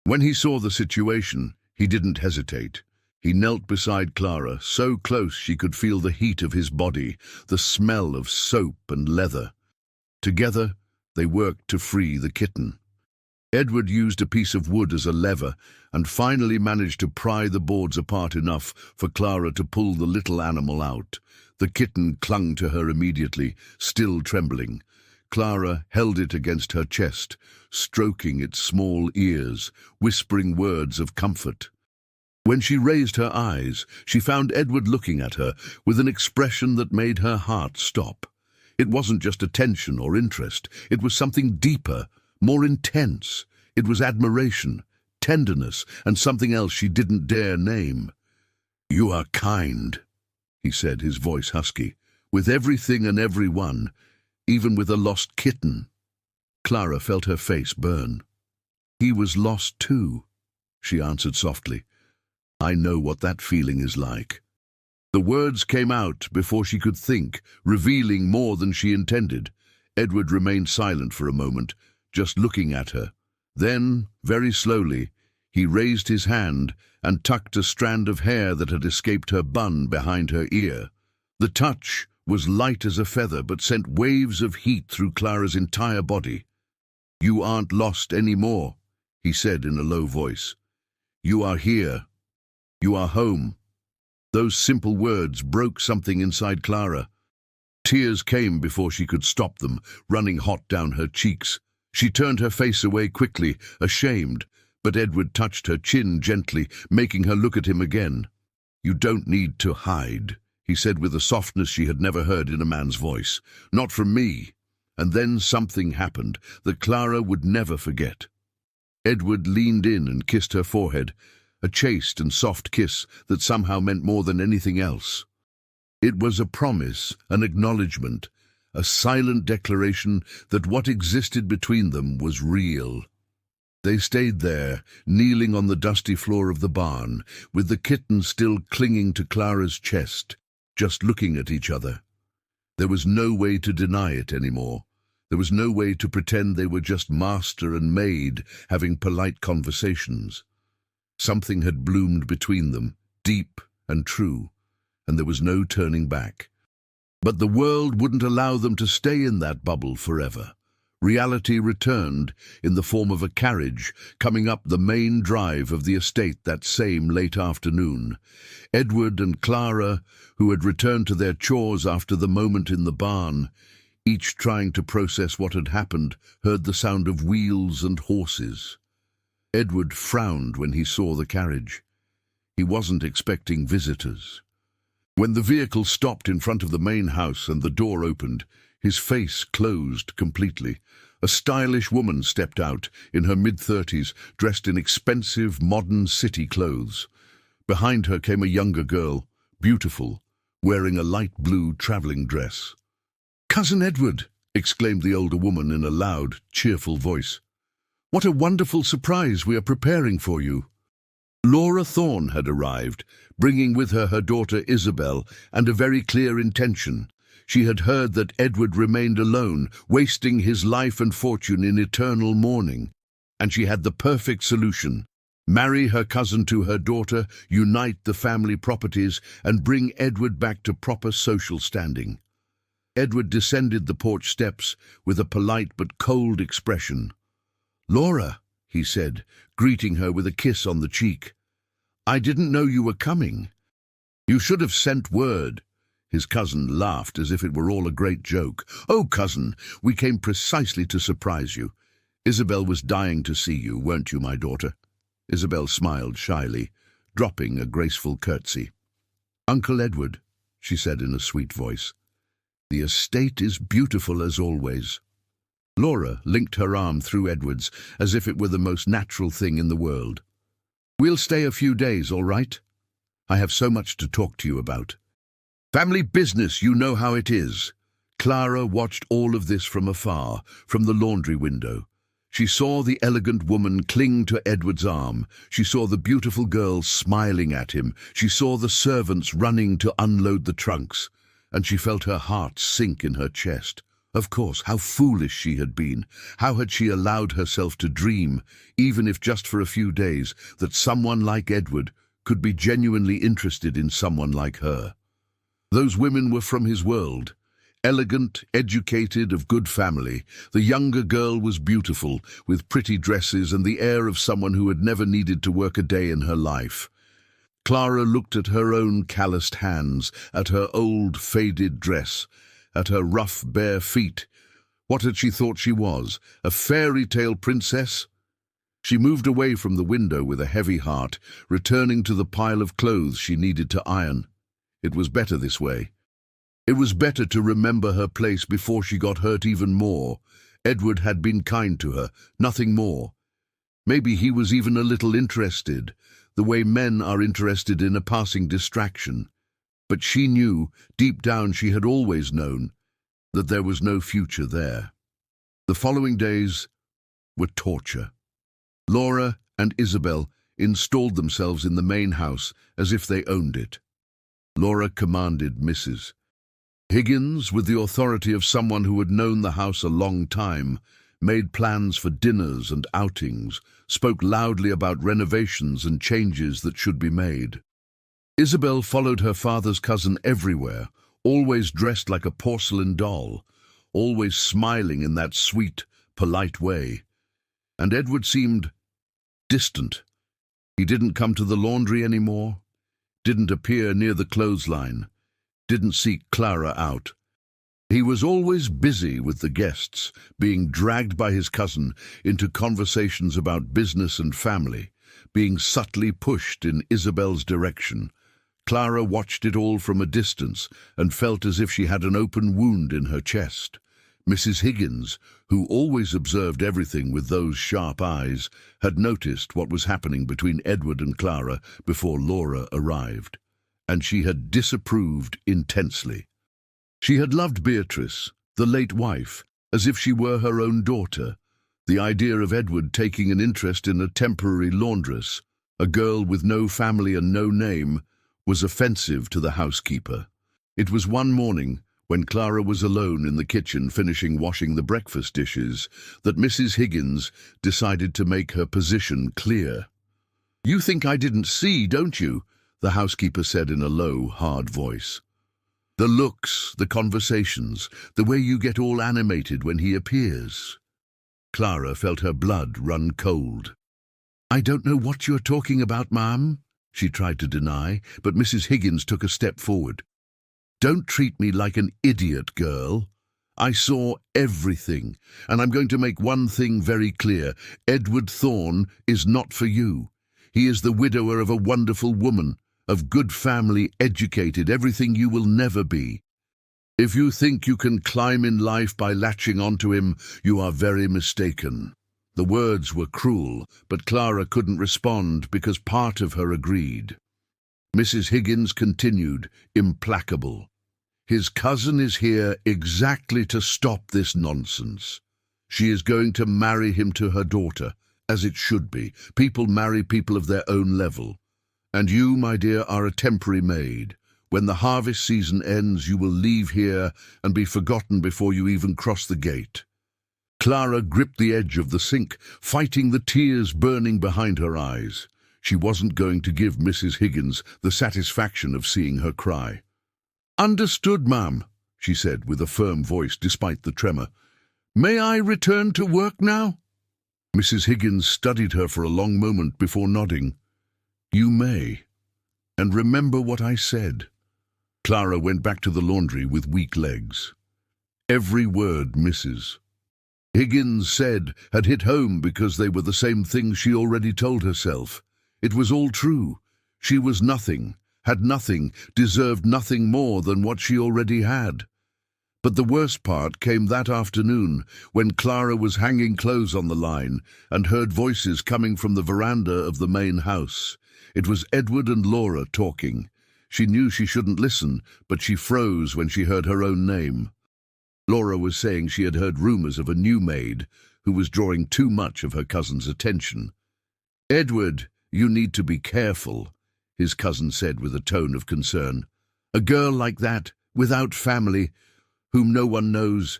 S1: When he saw the situation, he didn't hesitate. He knelt beside Clara, so close she could feel the heat of his body, the smell of soap and leather. Together, they worked to free the kitten. Edward used a piece of wood as a lever and finally managed to pry the boards apart enough for Clara to pull the little animal out. The kitten clung to her immediately, still trembling. Clara held it against her chest, stroking its small ears, whispering words of comfort. When she raised her eyes, she found Edward looking at her with an expression that made her heart stop. It wasn't just attention or interest, it was something deeper, more intense. It was admiration, tenderness, and something else she didn't dare name. "You are kind," he said, his voice husky, "with everything and everyone, even with a lost kitten." Clara felt her face burn. "He was lost too," she answered softly. "I know what that feeling is like." The words came out before she could think, revealing more than she intended. Edward remained silent for a moment, just looking at her. Then, very slowly, he raised his hand and tucked a strand of hair that had escaped her bun behind her ear. The touch was light as a feather, but sent waves of heat through Clara's entire body. "You aren't lost anymore," he said in a low voice. "You are here. You are home." Those simple words broke something inside Clara. Tears came before she could stop them, running hot down her cheeks. She turned her face away quickly, ashamed, but Edward touched her chin gently, making her look at him again. "You don't need to hide," he said with a softness she had never heard in a man's voice. "Not from me." And then something happened that Clara would never forget. Edward leaned in and kissed her forehead, a chaste and soft kiss that somehow meant more than anything else. It was a promise, an acknowledgement, a silent declaration that what existed between them was real. They stayed there, kneeling on the dusty floor of the barn, with the kitten still clinging to Clara's chest, just looking at each other. There was no way to deny it anymore. There was no way to pretend they were just master and maid having polite conversations. Something had bloomed between them, deep and true, and there was no turning back. But the world wouldn't allow them to stay in that bubble forever. Reality returned in the form of a carriage coming up the main drive of the estate that same late afternoon. Edward and Clara, who had returned to their chores after the moment in the barn, each trying to process what had happened, heard the sound of wheels and horses. Edward frowned when he saw the carriage. He wasn't expecting visitors. When the vehicle stopped in front of the main house and the door opened, his face closed completely. A stylish woman stepped out, in her mid-30s, dressed in expensive, modern city clothes. Behind her came a younger girl, beautiful, wearing a light blue traveling dress. "Cousin Edward!" exclaimed the older woman in a loud, cheerful voice. "What a wonderful surprise we are preparing for you." Laura Thorne had arrived, bringing with her her daughter Isabel, and a very clear intention. She had heard that Edward remained alone, wasting his life and fortune in eternal mourning, and she had the perfect solution. Marry her cousin to her daughter, unite the family properties, and bring Edward back to proper social standing. Edward descended the porch steps with a polite but cold expression. "Laura," he said, greeting her with a kiss on the cheek. "I didn't know you were coming." "You should have sent word." His cousin laughed as if it were all a great joke. "Oh, cousin, we came precisely to surprise you. Isabel was dying to see you, weren't you, my daughter?" Isabel smiled shyly, dropping a graceful curtsy. "Uncle Edward," she said in a sweet voice, "the estate is beautiful as always." Laura linked her arm through Edward's as if it were the most natural thing in the world. "We'll stay a few days, all right? I have so much to talk to you about." "Family business, you know how it is." Clara watched all of this from afar, from the laundry window. She saw the elegant woman cling to Edward's arm. She saw the beautiful girl smiling at him. She saw the servants running to unload the trunks, and she felt her heart sink in her chest. Of course, how foolish she had been. How had she allowed herself to dream, even if just for a few days, that someone like Edward could be genuinely interested in someone like her? Those women were from his world. Elegant, educated, of good family. The younger girl was beautiful, with pretty dresses and the air of someone who had never needed to work a day in her life. Clara looked at her own calloused hands, at her old, faded dress, at her rough, bare feet. What had she thought she was? A fairy tale princess? She moved away from the window with a heavy heart, returning to the pile of clothes she needed to iron. It was better this way. It was better to remember her place before she got hurt even more. Edward had been kind to her, nothing more. Maybe he was even a little interested, the way men are interested in a passing distraction. But she knew, deep down she had always known, that there was no future there. The following days were torture. Laura and Isabel installed themselves in the main house as if they owned it. Laura commanded Mrs. Higgins, with the authority of someone who had known the house a long time, made plans for dinners and outings, spoke loudly about renovations and changes that should be made. Isabel followed her father's cousin everywhere, always dressed like a porcelain doll, always smiling in that sweet, polite way. And Edward seemed distant. He didn't come to the laundry anymore, didn't appear near the clothesline, didn't seek Clara out. He was always busy with the guests, being dragged by his cousin into conversations about business and family, being subtly pushed in Isabel's direction. Clara watched it all from a distance and felt as if she had an open wound in her chest. Mrs. Higgins, who always observed everything with those sharp eyes, had noticed what was happening between Edward and Clara before Laura arrived, and she had disapproved intensely. She had loved Beatrice, the late wife, as if she were her own daughter. The idea of Edward taking an interest in a temporary laundress, a girl with no family and no name, was offensive to the housekeeper. It was one morning, when Clara was alone in the kitchen finishing washing the breakfast dishes, that Mrs. Higgins decided to make her position clear. "You think I didn't see, don't you?" the housekeeper said in a low, hard voice. "The looks, the conversations, the way you get all animated when he appears." Clara felt her blood run cold. "I don't know what you're talking about, ma'am," she tried to deny, but Mrs. Higgins took a step forward. "Don't treat me like an idiot, girl. I saw everything, and I'm going to make one thing very clear. Edward Thorne is not for you. He is the widower of a wonderful woman, of good family, educated, everything you will never be. If you think you can climb in life by latching onto him, you are very mistaken." The words were cruel, but Clara couldn't respond because part of her agreed. Mrs. Higgins continued, implacable. "His cousin is here exactly to stop this nonsense. She is going to marry him to her daughter, as it should be. People marry people of their own level. And you, my dear, are a temporary maid. When the harvest season ends, you will leave here and be forgotten before you even cross the gate." Clara gripped the edge of the sink, fighting the tears burning behind her eyes. She wasn't going to give Mrs. Higgins the satisfaction of seeing her cry. "Understood, ma'am," she said with a firm voice despite the tremor. "May I return to work now?" Mrs. Higgins studied her for a long moment before nodding. "You may. And remember what I said." Clara went back to the laundry with weak legs. Every word Mrs. Higgins said had hit home because they were the same things she already told herself. It was all true. She was nothing, had nothing, deserved nothing more than what she already had. But the worst part came that afternoon, when Clara was hanging clothes on the line and heard voices coming from the veranda of the main house. It was Edward and Laura talking. She knew she shouldn't listen, but she froze when she heard her own name. Laura was saying she had heard rumors of a new maid who was drawing too much of her cousin's attention. "Edward, you need to be careful," his cousin said with a tone of concern. "A girl like that, without family, whom no one knows,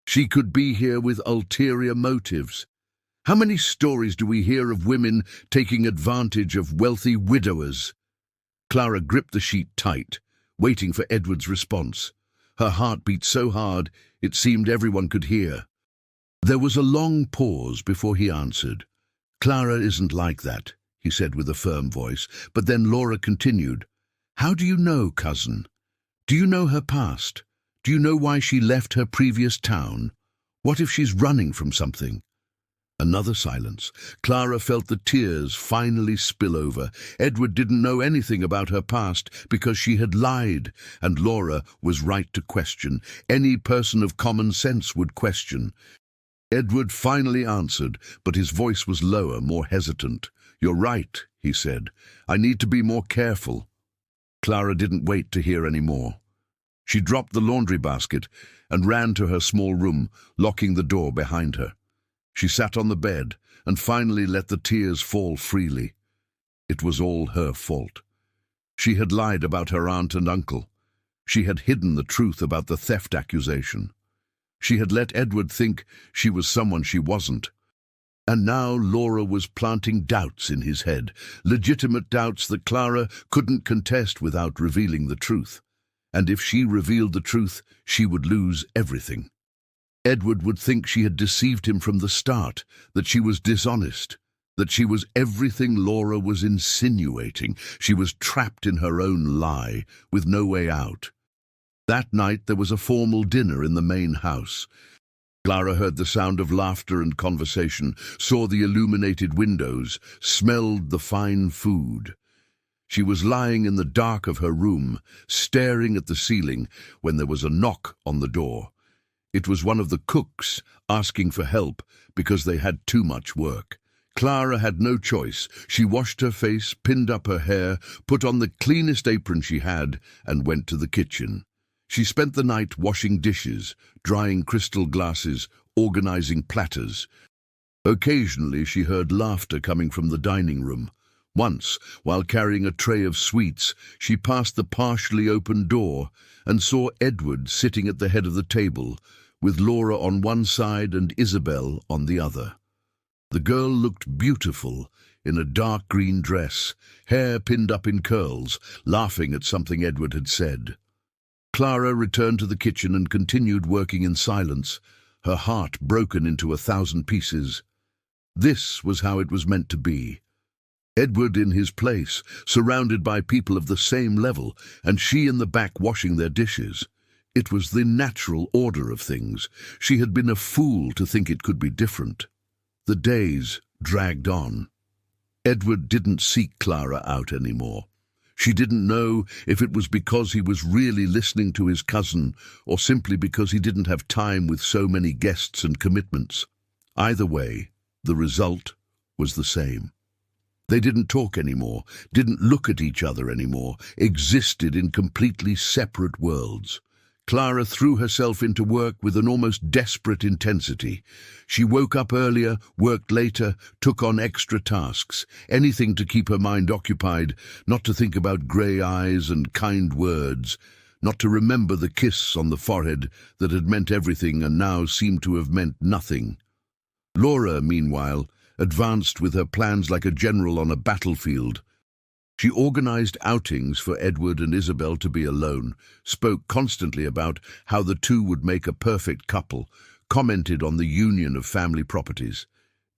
S1: she could be here with ulterior motives. How many stories do we hear of women taking advantage of wealthy widowers?" Clara gripped the sheet tight, waiting for Edward's response. Her heart beat so hard it seemed everyone could hear. There was a long pause before he answered. "Clara isn't like that," he said with a firm voice, but then Laura continued. "How do you know, cousin? Do you know her past? Do you know why she left her previous town? What if she's running from something?" Another silence. Clara felt the tears finally spill over. Edward didn't know anything about her past because she had lied, and Laura was right to question. Any person of common sense would question. Edward finally answered, but his voice was lower, more hesitant. "You're right," he said. "I need to be more careful." Clara didn't wait to hear any more. She dropped the laundry basket and ran to her small room, locking the door behind her. She sat on the bed and finally let the tears fall freely. It was all her fault. She had lied about her aunt and uncle. She had hidden the truth about the theft accusation. She had let Edward think she was someone she wasn't. And now Laura was planting doubts in his head, legitimate doubts that Clara couldn't contest without revealing the truth. And if she revealed the truth, she would lose everything. Edward would think she had deceived him from the start, that she was dishonest. that she was everything Laura was insinuating. She was trapped in her own lie, with no way out. That night there was a formal dinner in the main house. Clara heard the sound of laughter and conversation, saw the illuminated windows, smelled the fine food. She was lying in the dark of her room, staring at the ceiling, when there was a knock on the door. It was one of the cooks asking for help because they had too much work. Clara had no choice. She washed her face, pinned up her hair, put on the cleanest apron she had, and went to the kitchen. She spent the night washing dishes, drying crystal glasses, organizing platters. Occasionally she heard laughter coming from the dining room. Once, while carrying a tray of sweets, she passed the partially open door and saw Edward sitting at the head of the table, with Laura on one side and Isabel on the other. The girl looked beautiful in a dark green dress, hair pinned up in curls, laughing at something Edward had said. Clara returned to the kitchen and continued working in silence, her heart broken into 1,000 pieces. This was how it was meant to be. Edward in his place, surrounded by people of the same level, and she in the back washing their dishes. It was the natural order of things. She had been a fool to think it could be different. The days dragged on. Edward didn't seek Clara out anymore. She didn't know if it was because he was really listening to his cousin or simply because he didn't have time with so many guests and commitments. Either way, the result was the same. They didn't talk anymore, didn't look at each other anymore, existed in completely separate worlds. Clara threw herself into work with an almost desperate intensity. She woke up earlier, worked later, took on extra tasks, anything to keep her mind occupied, not to think about grey eyes and kind words, not to remember the kiss on the forehead that had meant everything and now seemed to have meant nothing. Laura, meanwhile, advanced with her plans like a general on a battlefield. She organized outings for Edward and Isabel to be alone, spoke constantly about how the two would make a perfect couple, commented on the union of family properties.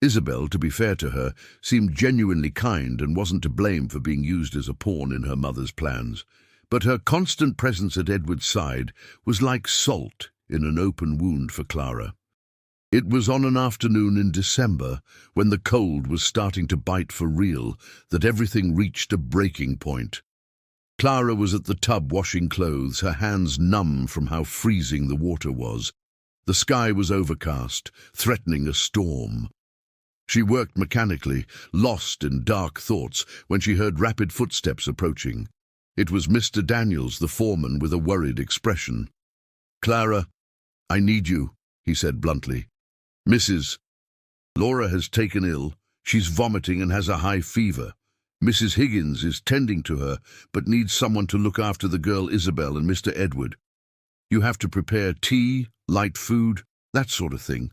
S1: Isabel, to be fair to her, seemed genuinely kind and wasn't to blame for being used as a pawn in her mother's plans. But her constant presence at Edward's side was like salt in an open wound for Clara. It was on an afternoon in December, when the cold was starting to bite for real, that everything reached a breaking point. Clara was at the tub washing clothes, her hands numb from how freezing the water was. The sky was overcast, threatening a storm. She worked mechanically, lost in dark thoughts, when she heard rapid footsteps approaching. It was Mr. Daniels, the foreman, with a worried expression. "Clara, I need you," he said bluntly. "Mrs. Laura has taken ill. She's vomiting and has a high fever. Mrs. Higgins is tending to her, but needs someone to look after the girl Isabel and Mr. Edward. You have to prepare tea, light food, that sort of thing.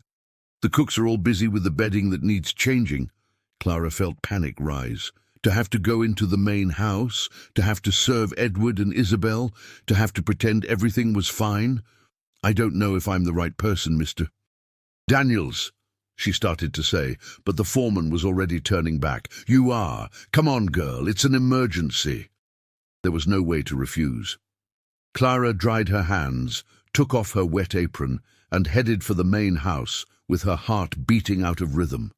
S1: The cooks are all busy with the bedding that needs changing." Clara felt panic rise. To have to go into the main house, to have to serve Edward and Isabel, to have to pretend everything was fine. "I don't know if I'm the right person, Mr. Daniels," she started to say, but the foreman was already turning back. "You are. Come on, girl, it's an emergency." There was no way to refuse. Clara dried her hands, took off her wet apron, and headed for the main house, with her heart beating out of rhythm.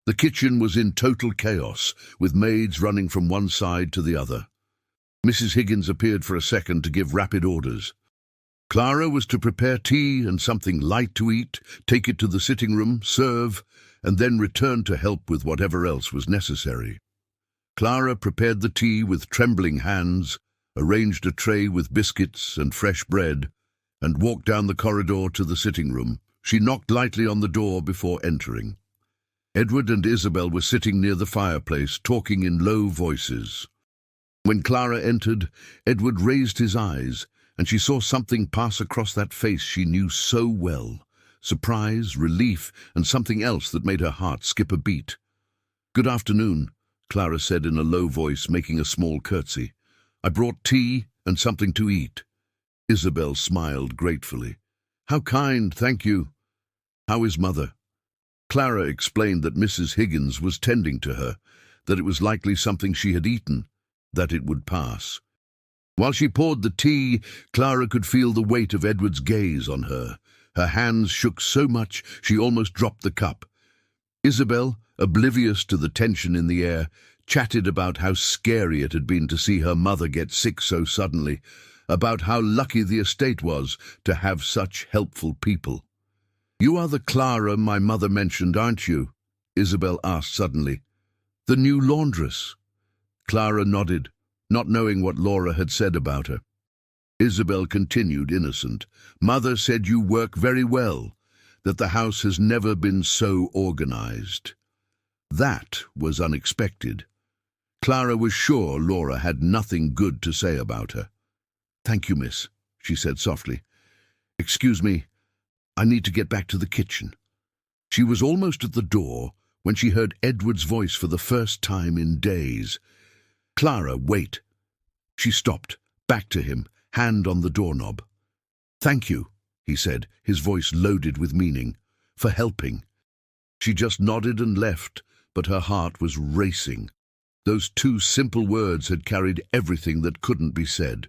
S1: The kitchen was in total chaos, with maids running from one side to the other. Mrs. Higgins appeared for a second to give rapid orders. Clara was to prepare tea and something light to eat, take it to the sitting room, serve, and then return to help with whatever else was necessary. Clara prepared the tea with trembling hands, arranged a tray with biscuits and fresh bread, and walked down the corridor to the sitting room. She knocked lightly on the door before entering. Edward and Isabel were sitting near the fireplace, talking in low voices. When Clara entered, Edward raised his eyes, and she saw something pass across that face she knew so well. Surprise, relief, and something else that made her heart skip a beat. "Good afternoon," Clara said in a low voice, making a small curtsy. "I brought tea and something to eat." Isabel smiled gratefully. "How kind, thank you. How is Mother?" Clara explained that Mrs. Higgins was tending to her, that it was likely something she had eaten, that it would pass. While she poured the tea, Clara could feel the weight of Edward's gaze on her. Her hands shook so much she almost dropped the cup. Isabel, oblivious to the tension in the air, chatted about how scary it had been to see her mother get sick so suddenly, about how lucky the estate was to have such helpful people. "You are the Clara my mother mentioned, aren't you?" Isabel asked suddenly. "The new laundress." Clara nodded, not knowing what Laura had said about her. Isabel continued, innocent. "Mother said you work very well, that the house has never been so organized." That was unexpected. Clara was sure Laura had nothing good to say about her. "Thank you, miss," she said softly. "Excuse me, I need to get back to the kitchen." She was almost at the door when she heard Edward's voice for the first time in days. "Clara, wait." She stopped, back to him, hand on the doorknob. "Thank you," he said, his voice loaded with meaning, "for helping." She just nodded and left, but her heart was racing. Those two simple words had carried everything that couldn't be said.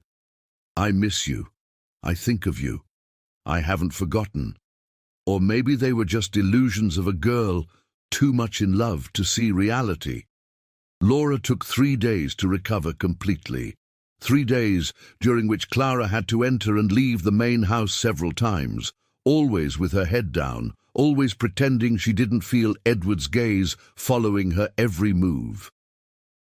S1: "I miss you. I think of you. I haven't forgotten." Or maybe they were just illusions of a girl too much in love to see reality. Laura took 3 days to recover completely. 3 days during which Clara had to enter and leave the main house several times, always with her head down, always pretending she didn't feel Edward's gaze following her every move.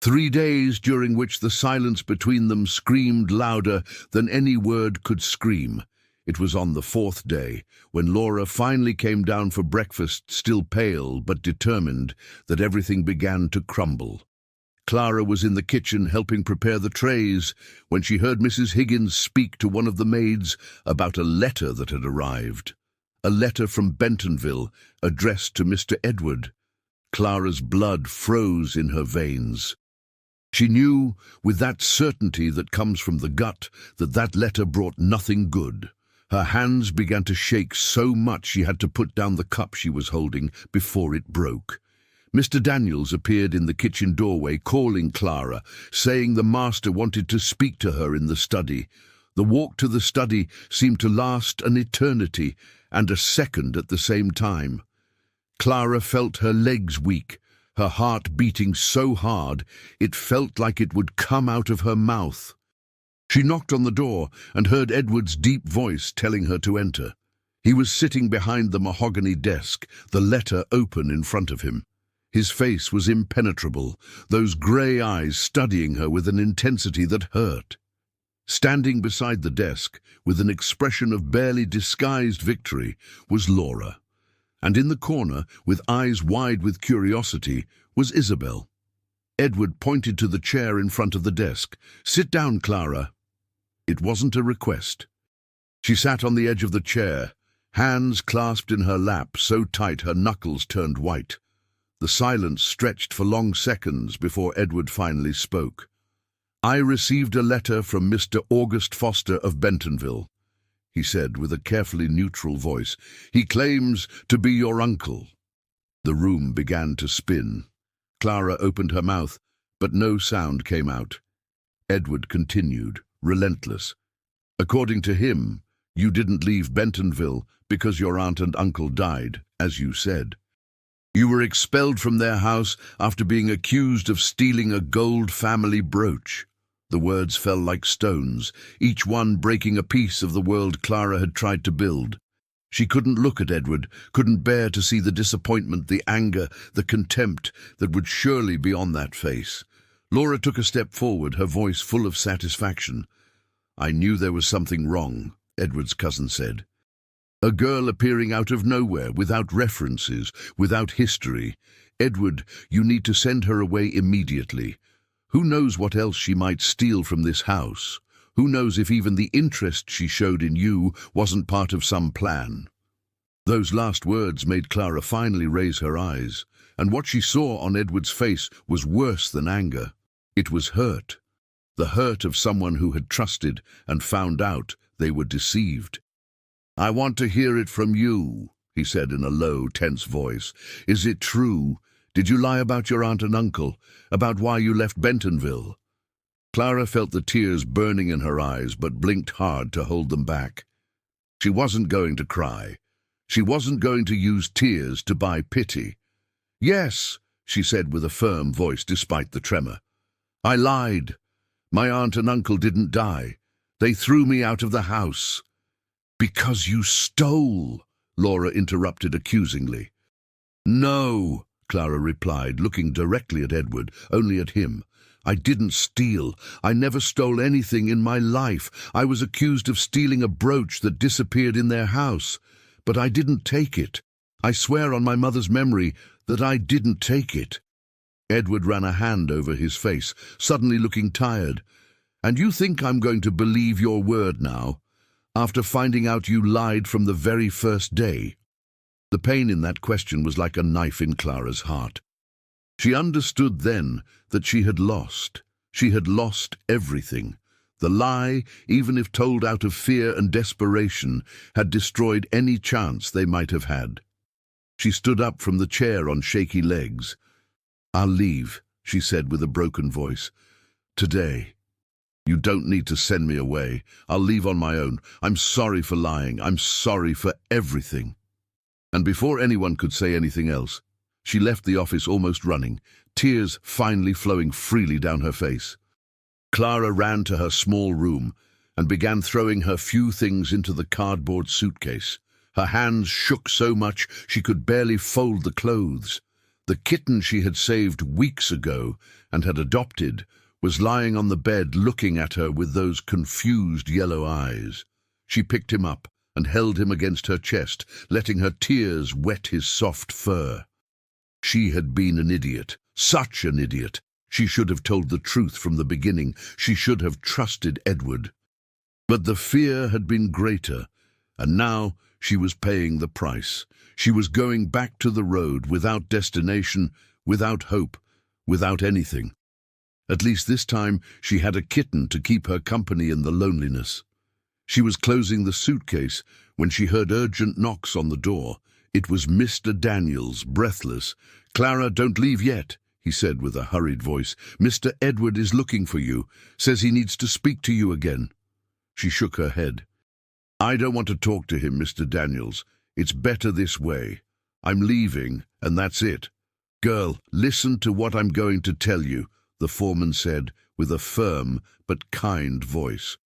S1: 3 days during which the silence between them screamed louder than any word could scream. It was on the 4th day, when Laura finally came down for breakfast, still pale but determined, that everything began to crumble. Clara was in the kitchen helping prepare the trays when she heard Mrs. Higgins speak to one of the maids about a letter that had arrived. A letter from Bentonville, addressed to Mr. Edward. Clara's blood froze in her veins. She knew, with that certainty that comes from the gut, that that letter brought nothing good. Her hands began to shake so much she had to put down the cup she was holding before it broke. Mr. Daniels appeared in the kitchen doorway, calling Clara, saying the master wanted to speak to her in the study. The walk to the study seemed to last an eternity, and a second at the same time. Clara felt her legs weak, her heart beating so hard it felt like it would come out of her mouth. She knocked on the door and heard Edward's deep voice telling her to enter. He was sitting behind the mahogany desk, the letter open in front of him. His face was impenetrable, those grey eyes studying her with an intensity that hurt. Standing beside the desk, with an expression of barely disguised victory, was Laura. And in the corner, with eyes wide with curiosity, was Isabel. Edward pointed to the chair in front of the desk. "Sit down, Clara." It wasn't a request. She sat on the edge of the chair, hands clasped in her lap so tight her knuckles turned white. The silence stretched for long seconds before Edward finally spoke. "I received a letter from Mr. August Foster of Bentonville," he said with a carefully neutral voice. "He claims to be your uncle." The room began to spin. Clara opened her mouth, but no sound came out. Edward continued, relentless. "According to him, you didn't leave Bentonville because your aunt and uncle died, as you said. You were expelled from their house after being accused of stealing a gold family brooch." The words fell like stones, each one breaking a piece of the world Clara had tried to build. She couldn't look at Edward, couldn't bear to see the disappointment, the anger, the contempt that would surely be on that face. Laura took a step forward, her voice full of satisfaction. "I knew there was something wrong," Edward's cousin said. "A girl appearing out of nowhere, without references, without history. Edward, you need to send her away immediately. Who knows what else she might steal from this house? Who knows if even the interest she showed in you wasn't part of some plan?" Those last words made Clara finally raise her eyes, and what she saw on Edward's face was worse than anger. It was hurt. The hurt of someone who had trusted and found out they were deceived. "I want to hear it from you," he said in a low, tense voice. "Is it true? Did you lie about your aunt and uncle? About why you left Bentonville?" Clara felt the tears burning in her eyes, but blinked hard to hold them back. She wasn't going to cry. She wasn't going to use tears to buy pity. "Yes," she said with a firm voice despite the tremor. "I lied. My aunt and uncle didn't die. They threw me out of the house." "Because you stole," Laura interrupted accusingly. "No," Clara replied, looking directly at Edward, only at him. "I didn't steal. I never stole anything in my life. I was accused of stealing a brooch that disappeared in their house. But I didn't take it. I swear on my mother's memory that I didn't take it." Edward ran a hand over his face, suddenly looking tired. "And you think I'm going to believe your word now, after finding out you lied from the very first day?" The pain in that question was like a knife in Clara's heart. She understood then that she had lost. She had lost everything. The lie, even if told out of fear and desperation, had destroyed any chance they might have had. She stood up from the chair on shaky legs. "I'll leave," she said with a broken voice. "Today. You don't need to send me away. I'll leave on my own. I'm sorry for lying. I'm sorry for everything." And before anyone could say anything else, she left the office almost running, tears finally flowing freely down her face. Clara ran to her small room and began throwing her few things into the cardboard suitcase. Her hands shook so much she could barely fold the clothes. The kitten she had saved weeks ago and had adopted was lying on the bed looking at her with those confused yellow eyes. She picked him up and held him against her chest, letting her tears wet his soft fur. She had been an idiot, such an idiot. She should have told the truth from the beginning. She should have trusted Edward. But the fear had been greater, and now she was paying the price. She was going back to the road without destination, without hope, without anything. At least this time she had a kitten to keep her company in the loneliness. She was closing the suitcase when she heard urgent knocks on the door. It was Mr. Daniels, breathless. "Clara, don't leave yet," he said with a hurried voice. "Mr. Edward is looking for you, says he needs to speak to you again." She shook her head. "I don't want to talk to him, Mr. Daniels. It's better this way. I'm leaving, and that's it." "Girl, listen to what I'm going to tell you," the foreman said with a firm but kind voice.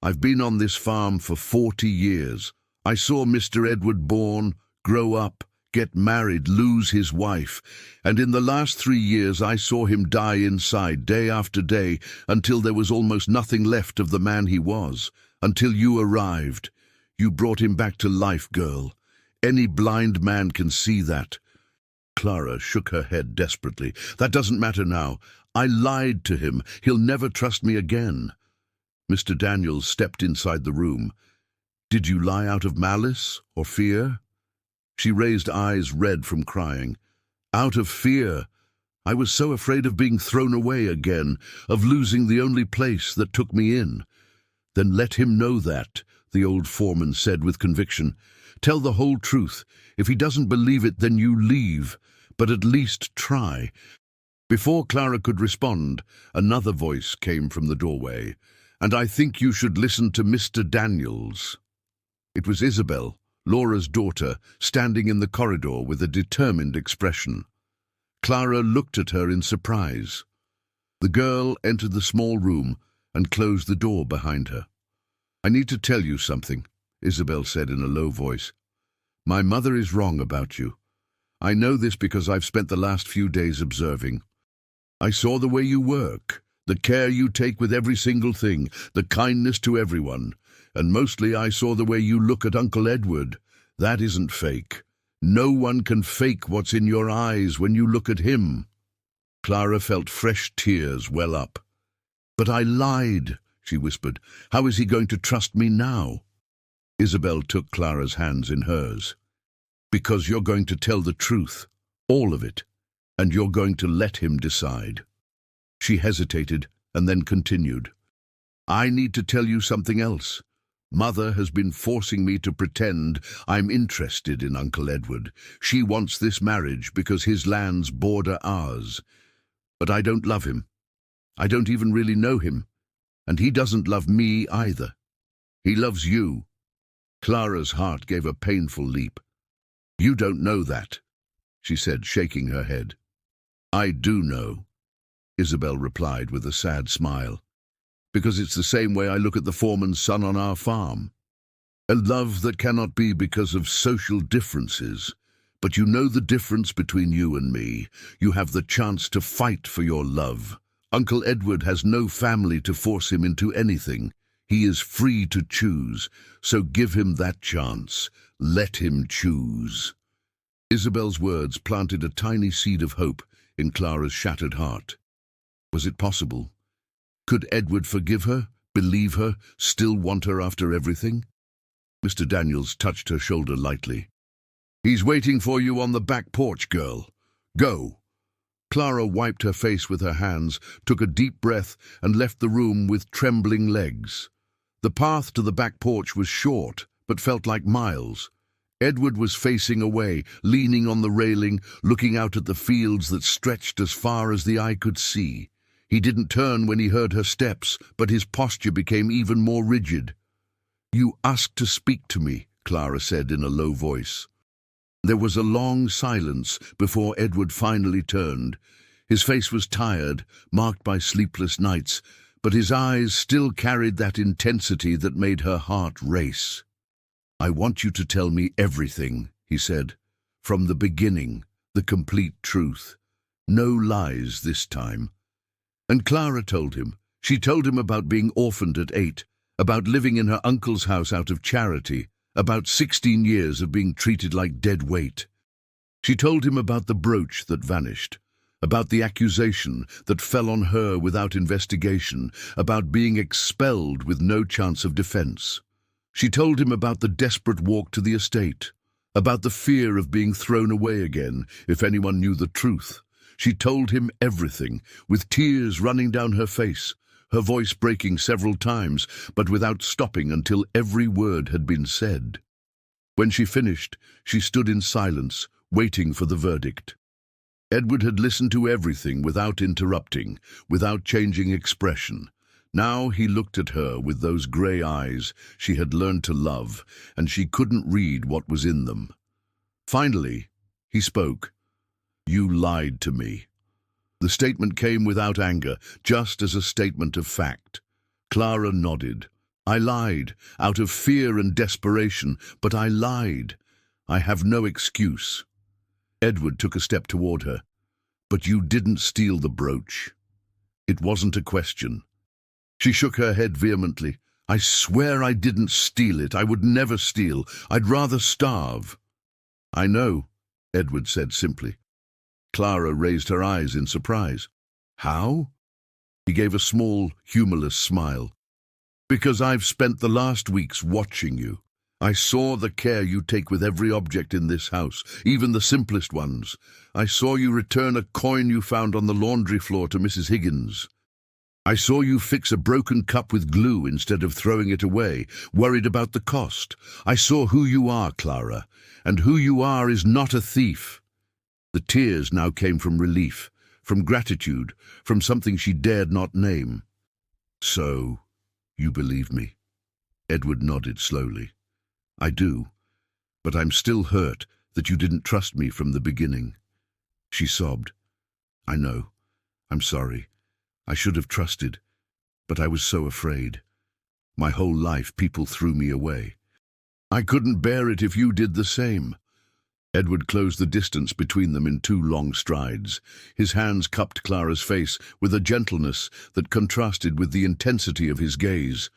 S1: "I've been on this farm for 40 years. I saw Mr. Edward born, grow up, get married, lose his wife, and in the last 3 years I saw him die inside day after day until there was almost nothing left of the man he was, until you arrived. You brought him back to life, girl. Any blind man can see that." Clara shook her head desperately. "That doesn't matter now. I lied to him. He'll never trust me again." Mr. Daniels stepped inside the room. "Did you lie out of malice or fear?" She raised eyes red from crying. "Out of fear. I was so afraid of being thrown away again, of losing the only place that took me in." "Then let him know that," the old foreman said with conviction. "Tell the whole truth. If he doesn't believe it, then you leave. But at least try." Before Clara could respond, another voice came from the doorway. "And I think you should listen to Mr. Daniels." It was Isabel, Laura's daughter, standing in the corridor with a determined expression. Clara looked at her in surprise. The girl entered the small room and closed the door behind her. "I need to tell you something," Isabel said in a low voice. "My mother is wrong about you. I know this because I've spent the last few days observing. I saw the way you work, the care you take with every single thing, the kindness to everyone. And mostly I saw the way you look at Uncle Edward. That isn't fake. No one can fake what's in your eyes when you look at him." Clara felt fresh tears well up. "But I lied," she whispered. "How is he going to trust me now?" Isabel took Clara's hands in hers. "Because you're going to tell the truth, all of it, and you're going to let him decide." She hesitated and then continued. "I need to tell you something else. Mother has been forcing me to pretend I'm interested in Uncle Edward. She wants this marriage because his lands border ours. But I don't love him. I don't even really know him. And he doesn't love me either. He loves you." Clara's heart gave a painful leap. "You don't know that," she said, shaking her head. "I do know," Isabel replied with a sad smile, "because it's the same way I look at the foreman's son on our farm. A love that cannot be because of social differences. But you know the difference between you and me. You have the chance to fight for your love. Uncle Edward has no family to force him into anything. He is free to choose, so give him that chance. Let him choose." Isabel's words planted a tiny seed of hope in Clara's shattered heart. Was it possible? Could Edward forgive her, believe her, still want her after everything? Mr. Daniels touched her shoulder lightly. "He's waiting for you on the back porch, girl. Go." Clara wiped her face with her hands, took a deep breath, and left the room with trembling legs. The path to the back porch was short, but felt like miles. Edward was facing away, leaning on the railing, looking out at the fields that stretched as far as the eye could see. He didn't turn when he heard her steps, but his posture became even more rigid. "You asked to speak to me," Clara said in a low voice. There was a long silence before Edward finally turned. His face was tired, marked by sleepless nights, but his eyes still carried that intensity that made her heart race. "I want you to tell me everything," he said. "From the beginning, the complete truth. No lies this time." And Clara told him. She told him about being orphaned at 8, about living in her uncle's house out of charity, about 16 years of being treated like dead weight. She told him about the brooch that vanished, about the accusation that fell on her without investigation, about being expelled with no chance of defense. She told him about the desperate walk to the estate, about the fear of being thrown away again if anyone knew the truth. She told him everything, with tears running down her face, her voice breaking several times, but without stopping until every word had been said. When she finished, she stood in silence, waiting for the verdict. Edward had listened to everything without interrupting, without changing expression. Now he looked at her with those grey eyes she had learned to love, and she couldn't read what was in them. Finally, he spoke. "You lied to me." The statement came without anger, just as a statement of fact. Clara nodded. "I lied, out of fear and desperation, but I lied. I have no excuse." Edward took a step toward her. "But you didn't steal the brooch." It wasn't a question. She shook her head vehemently. "I swear I didn't steal it. I would never steal. I'd rather starve." "I know," Edward said simply. Clara raised her eyes in surprise. "How?" He gave a small, humorless smile. "Because I've spent the last weeks watching you. I saw the care you take with every object in this house, even the simplest ones. I saw you return a coin you found on the laundry floor to Mrs. Higgins. I saw you fix a broken cup with glue instead of throwing it away, worried about the cost. I saw who you are, Clara, and who you are is not a thief." The tears now came from relief, from gratitude, from something she dared not name. "So, you believe me?" Edward nodded slowly. "I do, but I'm still hurt that you didn't trust me from the beginning." She sobbed. "I know. I'm sorry. I should have trusted, but I was so afraid. My whole life people threw me away. I couldn't bear it if you did the same." Edward closed the distance between them in 2 long strides. His hands cupped Clara's face with a gentleness that contrasted with the intensity of his gaze.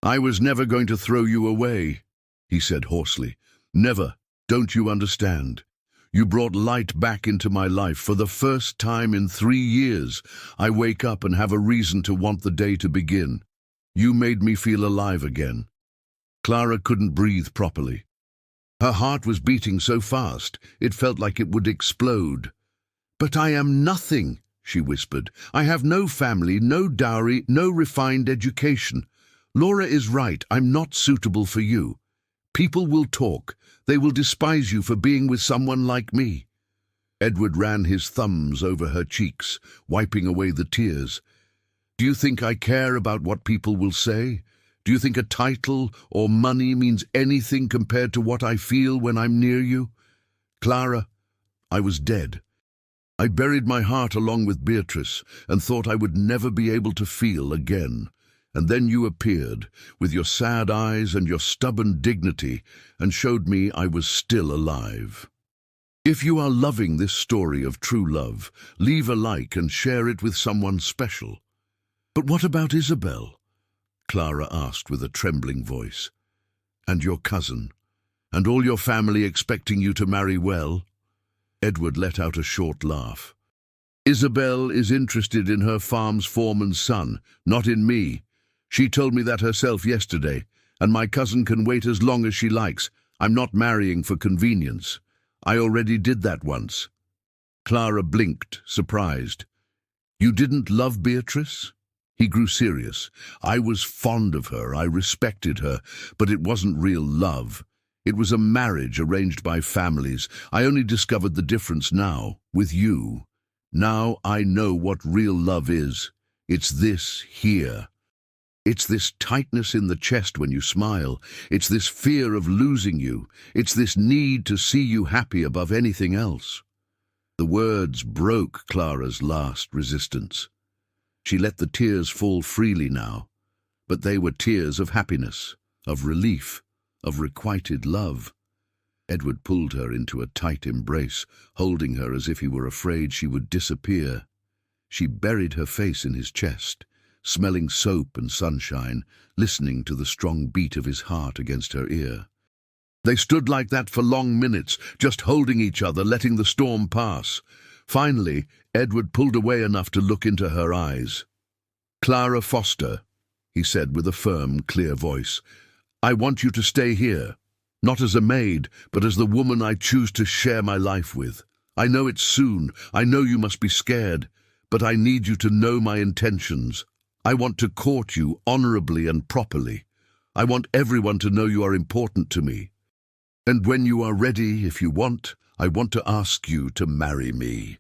S1: "I was never going to throw you away," he said hoarsely. "Never. Don't you understand? You brought light back into my life for the first time in 3 years. I wake up and have a reason to want the day to begin. You made me feel alive again." Clara couldn't breathe properly. Her heart was beating so fast, it felt like it would explode. "But I am nothing," she whispered. "I have no family, no dowry, no refined education. Laura is right, I'm not suitable for you. People will talk. They will despise you for being with someone like me. Edward ran his thumbs over her cheeks, wiping away the tears. Do you think I care about what people will say? Do you think a title or money means anything compared to what I feel when I'm near you? Clara, I was dead. I buried my heart along with Beatrice and thought I would never be able to feel again. And then you appeared, with your sad eyes and your stubborn dignity, and showed me I was still alive. If you are loving this story of true love, leave a like and share it with someone special. But what about Isabel? Clara asked with a trembling voice. And your cousin? And all your family expecting you to marry well? Edward let out a short laugh. Isabel is interested in her farm's foreman's son, not in me. She told me that herself yesterday, and my cousin can wait as long as she likes. I'm not marrying for convenience. I already did that once. Clara blinked, surprised. You didn't love Beatrice? He grew serious. I was fond of her, I respected her, but it wasn't real love. It was a marriage arranged by families. I only discovered the difference now, with you. Now I know what real love is. It's this here. It's this tightness in the chest when you smile. It's this fear of losing you. It's this need to see you happy above anything else. The words broke Clara's last resistance. She let the tears fall freely now, but they were tears of happiness, of relief, of requited love. Edward pulled her into a tight embrace, holding her as if he were afraid she would disappear. She buried her face in his chest, smelling soap and sunshine, listening to the strong beat of his heart against her ear. They stood like that for long minutes, just holding each other, letting the storm pass. Finally, Edward pulled away enough to look into her eyes. Clara Foster, he said with a firm, clear voice, I want you to stay here, not as a maid, but as the woman I choose to share my life with. I know it's soon, I know you must be scared, but I need you to know my intentions. I want to court you honorably and properly. I want everyone to know you are important to me. And when you are ready, if you want, I want to ask you to marry me.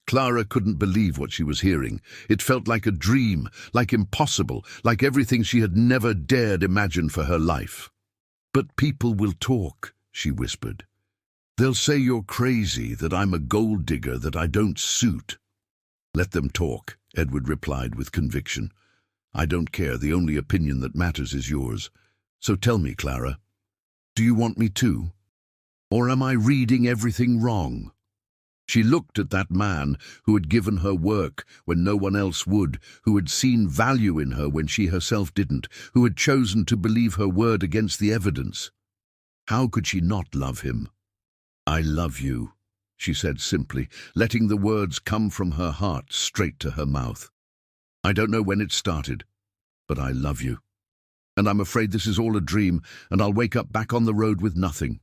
S1: Clara couldn't believe what she was hearing. It felt like a dream, like impossible, like everything she had never dared imagine for her life. But people will talk, she whispered. They'll say you're crazy, that I'm a gold digger, that I don't suit. Let them talk, Edward replied with conviction. I don't care, the only opinion that matters is yours. So tell me, Clara, do you want me to? Or am I reading everything wrong? She looked at that man who had given her work when no one else would, who had seen value in her when she herself didn't, who had chosen to believe her word against the evidence. How could she not love him? I love you, she said simply, letting the words come from her heart straight to her mouth. I don't know when it started, but I love you. And I'm afraid this is all a dream, and I'll wake up back on the road with nothing.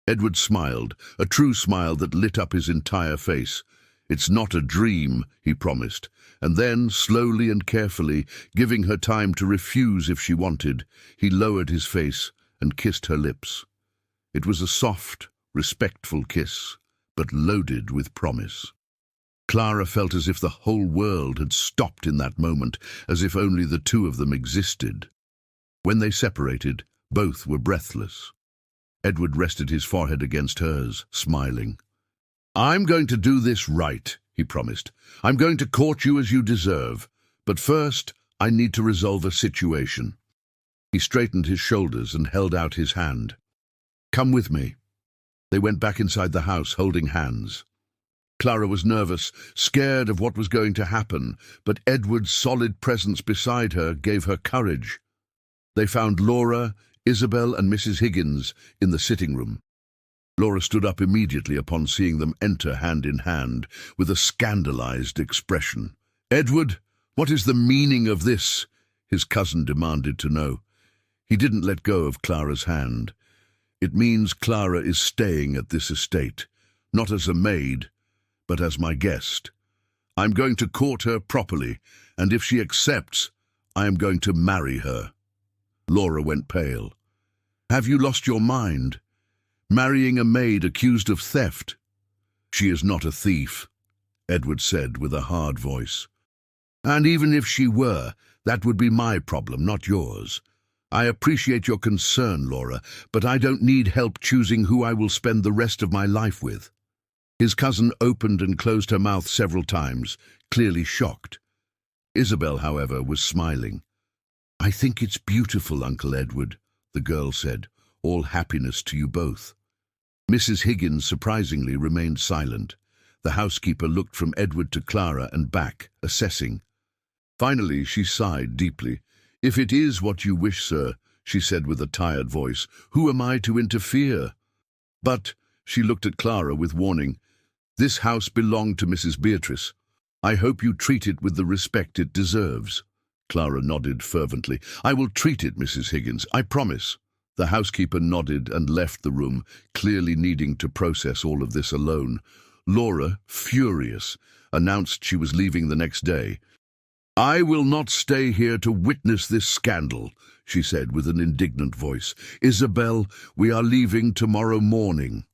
S1: Edward smiled, a true smile that lit up his entire face. It's not a dream, he promised, and then, slowly and carefully, giving her time to refuse if she wanted, he lowered his face and kissed her lips. It was a soft, respectful kiss, but loaded with promise. Clara felt as if the whole world had stopped in that moment, as if only the two of them existed. When they separated, both were breathless. Edward rested his forehead against hers, smiling. I'm going to do this right, he promised. I'm going to court you as you deserve. But first, I need to resolve a situation. He straightened his shoulders and held out his hand. Come with me. They went back inside the house, holding hands. Clara was nervous, scared of what was going to happen, but Edward's solid presence beside her gave her courage. They found Laura, Isabel and Mrs. Higgins in the sitting room. Laura stood up immediately upon seeing them enter hand in hand, with a scandalized expression. Edward, what is the meaning of this? His cousin demanded to know. He didn't let go of Clara's hand. It means Clara is staying at this estate, not as a maid, but as my guest. I'm going to court her properly, and if she accepts, I am going to marry her. Laura went pale. "Have you lost your mind? Marrying a maid accused of theft?" "She is not a thief," Edward said with a hard voice. "And even if she were, that would be my problem, not yours. I appreciate your concern, Laura, but I don't need help choosing who I will spend the rest of my life with." His cousin opened and closed her mouth several times, clearly shocked. Isabel, however, was smiling. "I think it's beautiful, Uncle Edward," the girl said. "All happiness to you both." Mrs. Higgins surprisingly remained silent. The housekeeper looked from Edward to Clara and back, assessing. Finally, she sighed deeply. "If it is what you wish, sir," she said with a tired voice, "who am I to interfere?" "But," she looked at Clara with warning, "this house belonged to Mrs. Beatrice. I hope you treat it with the respect it deserves." Clara nodded fervently. "I will treat it, Mrs. Higgins, I promise." The housekeeper nodded and left the room, clearly needing to process all of this alone. Laura, furious, announced she was leaving the next day. "I will not stay here to witness this scandal," she said with an indignant voice. "Isabel, we are leaving tomorrow morning."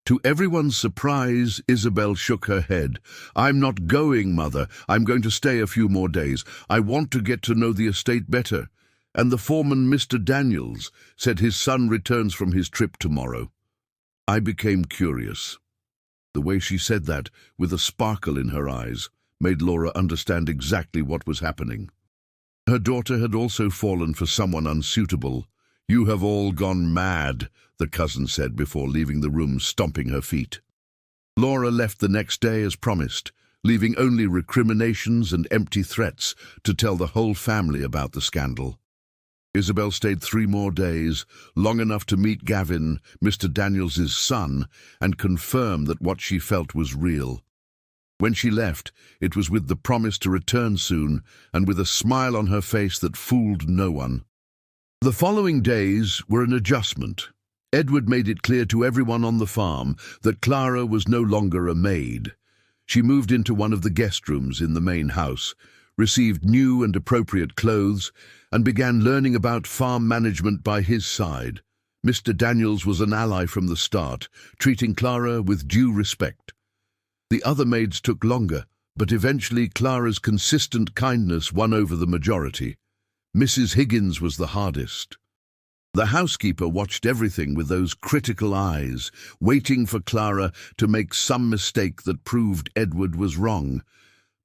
S1: To everyone's surprise, Isabel shook her head. "I'm not going, Mother. I'm going to stay a few more days. I want to get to know the estate better. And the foreman, Mr. Daniels, said his son returns from his trip tomorrow." I became curious. The way she said that, with a sparkle in her eyes, made Laura understand exactly what was happening. Her daughter had also fallen for someone unsuitable. "You have all gone mad," the cousin said before leaving the room, stomping her feet. Laura left the next day as promised, leaving only recriminations and empty threats to tell the whole family about the scandal. Isabel stayed 3 more days, long enough to meet Gavin, Mr. Daniels's son, and confirm that what she felt was real. When she left, it was with the promise to return soon, and with a smile on her face that fooled no one. The following days were an adjustment. Edward made it clear to everyone on the farm that Clara was no longer a maid. She moved into one of the guest rooms in the main house, received new and appropriate clothes, and began learning about farm management by his side. Mr. Daniels was an ally from the start, treating Clara with due respect. The other maids took longer, but eventually Clara's consistent kindness won over the majority. Mrs. Higgins was the hardest. The housekeeper watched everything with those critical eyes, waiting for Clara to make some mistake that proved Edward was wrong.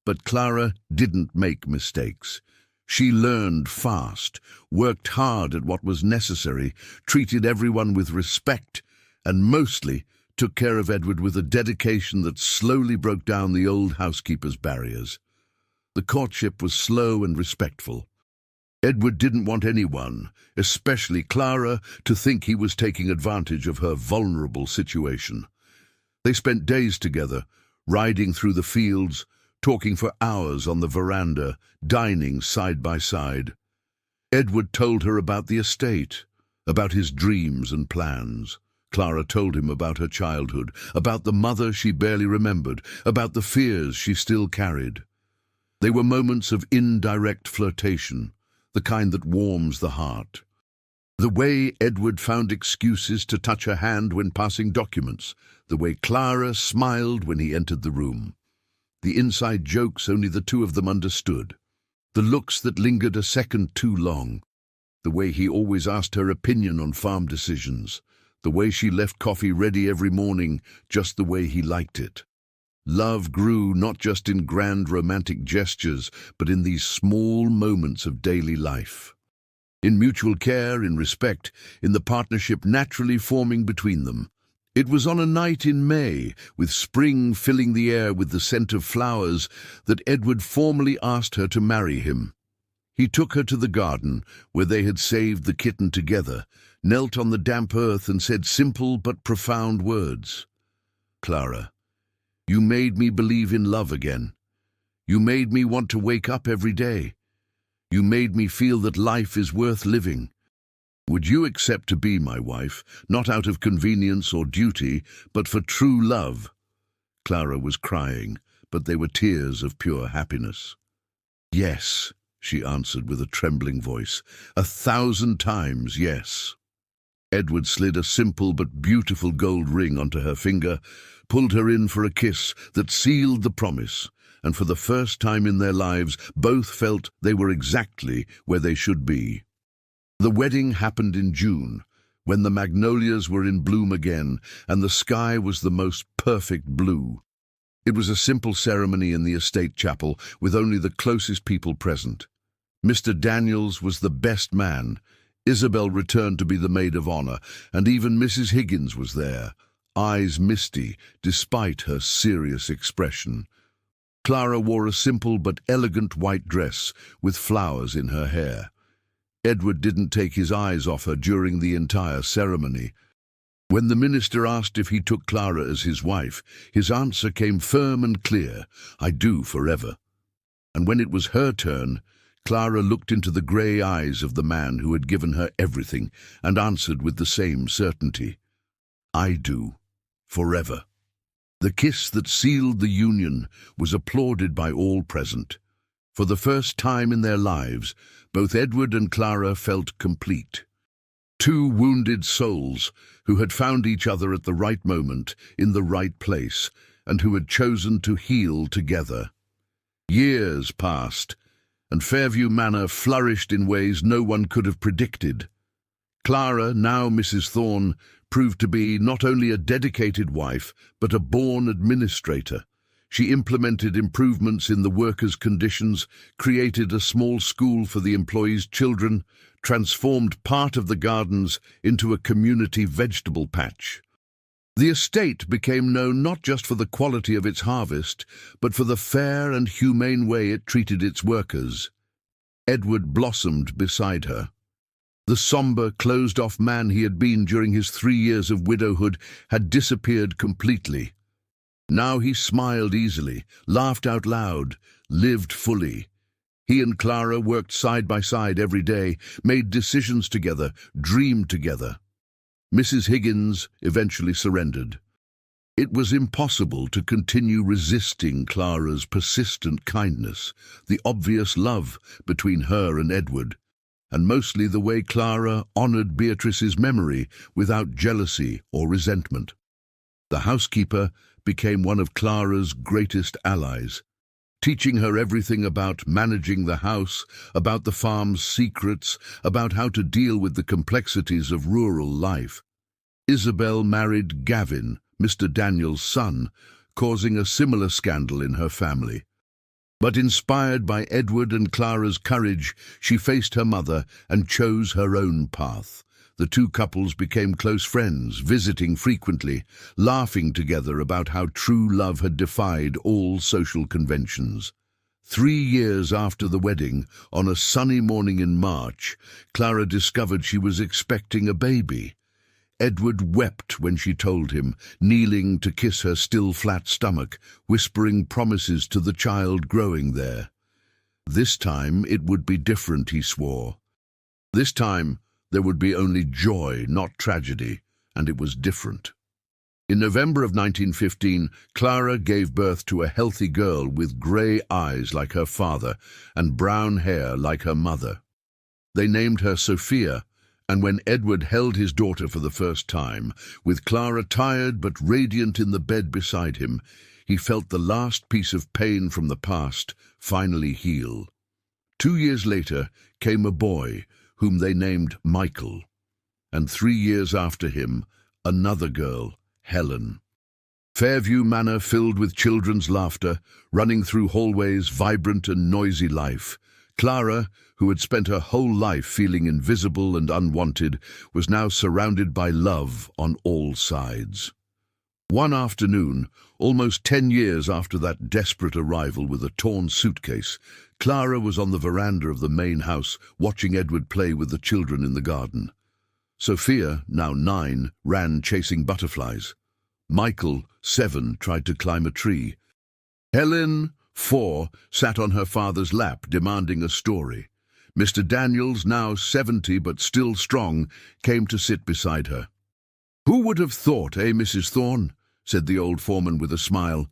S1: But Clara didn't make mistakes. She learned fast, worked hard at what was necessary, treated everyone with respect, and mostly took care of Edward with a dedication that slowly broke down the old housekeeper's barriers. The courtship was slow and respectful. Edward didn't want anyone, especially Clara, to think he was taking advantage of her vulnerable situation. They spent days together, riding through the fields, talking for hours on the veranda, dining side by side. Edward told her about the estate, about his dreams and plans. Clara told him about her childhood, about the mother she barely remembered, about the fears she still carried. They were moments of indirect flirtation, the kind that warms the heart. The way Edward found excuses to touch her hand when passing documents, the way Clara smiled when he entered the room. The inside jokes only the two of them understood. The looks that lingered a second too long. The way he always asked her opinion on farm decisions. The way she left coffee ready every morning, just the way he liked it. Love grew not just in grand romantic gestures, but in these small moments of daily life. In mutual care, in respect, in the partnership naturally forming between them. It was on a night in May, with spring filling the air with the scent of flowers, that Edward formally asked her to marry him. He took her to the garden, where they had saved the kitten together, knelt on the damp earth and said simple but profound words. "Clara, you made me believe in love again. You made me want to wake up every day. You made me feel that life is worth living. Would you accept to be my wife, not out of convenience or duty, but for true love?" Clara was crying, but they were tears of pure happiness. "Yes," she answered with a trembling voice. 1,000 times, yes. Edward slid a simple but beautiful gold ring onto her finger, pulled her in for a kiss that sealed the promise, and for the first time in their lives, both felt they were exactly where they should be. The wedding happened in June, when the magnolias were in bloom again, and the sky was the most perfect blue. It was a simple ceremony in the estate chapel, with only the closest people present. Mr. Daniels was the best man. Isabel returned to be the maid of honor, and even Mrs. Higgins was there, eyes misty despite her serious expression. Clara wore a simple but elegant white dress with flowers in her hair. Edward didn't take his eyes off her during the entire ceremony. When the minister asked if he took Clara as his wife, his answer came firm and clear, "I do forever." And when it was her turn, Clara looked into the grey eyes of the man who had given her everything and answered with the same certainty, "I do, forever." The kiss that sealed the union was applauded by all present. For the first time in their lives, both Edward and Clara felt complete. Two wounded souls who had found each other at the right moment, in the right place, and who had chosen to heal together. Years passed, and Fairview Manor flourished in ways no one could have predicted. Clara, now Mrs. Thorne, proved to be not only a dedicated wife, but a born administrator. She implemented improvements in the workers' conditions, created a small school for the employees' children, transformed part of the gardens into a community vegetable patch. The estate became known not just for the quality of its harvest, but for the fair and humane way it treated its workers. Edward blossomed beside her. The sombre, closed-off man he had been during his 3 years of widowhood had disappeared completely. Now he smiled easily, laughed out loud, lived fully. He and Clara worked side by side every day, made decisions together, dreamed together. Mrs. Higgins eventually surrendered. It was impossible to continue resisting Clara's persistent kindness, the obvious love between her and Edward, and mostly the way Clara honored Beatrice's memory without jealousy or resentment. The housekeeper became one of Clara's greatest allies, teaching her everything about managing the house, about the farm's secrets, about how to deal with the complexities of rural life. Isabel married Gavin, Mr. Daniels' son, causing a similar scandal in her family. But inspired by Edward and Clara's courage, she faced her mother and chose her own path. The two couples became close friends, visiting frequently, laughing together about how true love had defied all social conventions. 3 years after the wedding, on a sunny morning in March, Clara discovered she was expecting a baby. Edward wept when she told him, kneeling to kiss her still flat stomach, whispering promises to the child growing there. This time it would be different, he swore. This time there would be only joy, not tragedy, and it was different. In November of 1915, Clara gave birth to a healthy girl with grey eyes like her father and brown hair like her mother. They named her Sophia, and when Edward held his daughter for the first time, with Clara tired but radiant in the bed beside him, he felt the last piece of pain from the past finally heal. 2 years later came a boy, whom they named Michael, and 3 years after him, another girl, Helen. Fairview Manor filled with children's laughter, running through hallways, vibrant and noisy life. Clara, who had spent her whole life feeling invisible and unwanted, was now surrounded by love on all sides. One afternoon, almost 10 years after that desperate arrival with a torn suitcase, Clara was on the veranda of the main house, watching Edward play with the children in the garden. Sophia, now 9, ran chasing butterflies. Michael, 7, tried to climb a tree. Helen, 4, sat on her father's lap, demanding a story. Mr. Daniels, now 70 but still strong, came to sit beside her. "Who would have thought, Mrs. Thorne?" said the old foreman with a smile.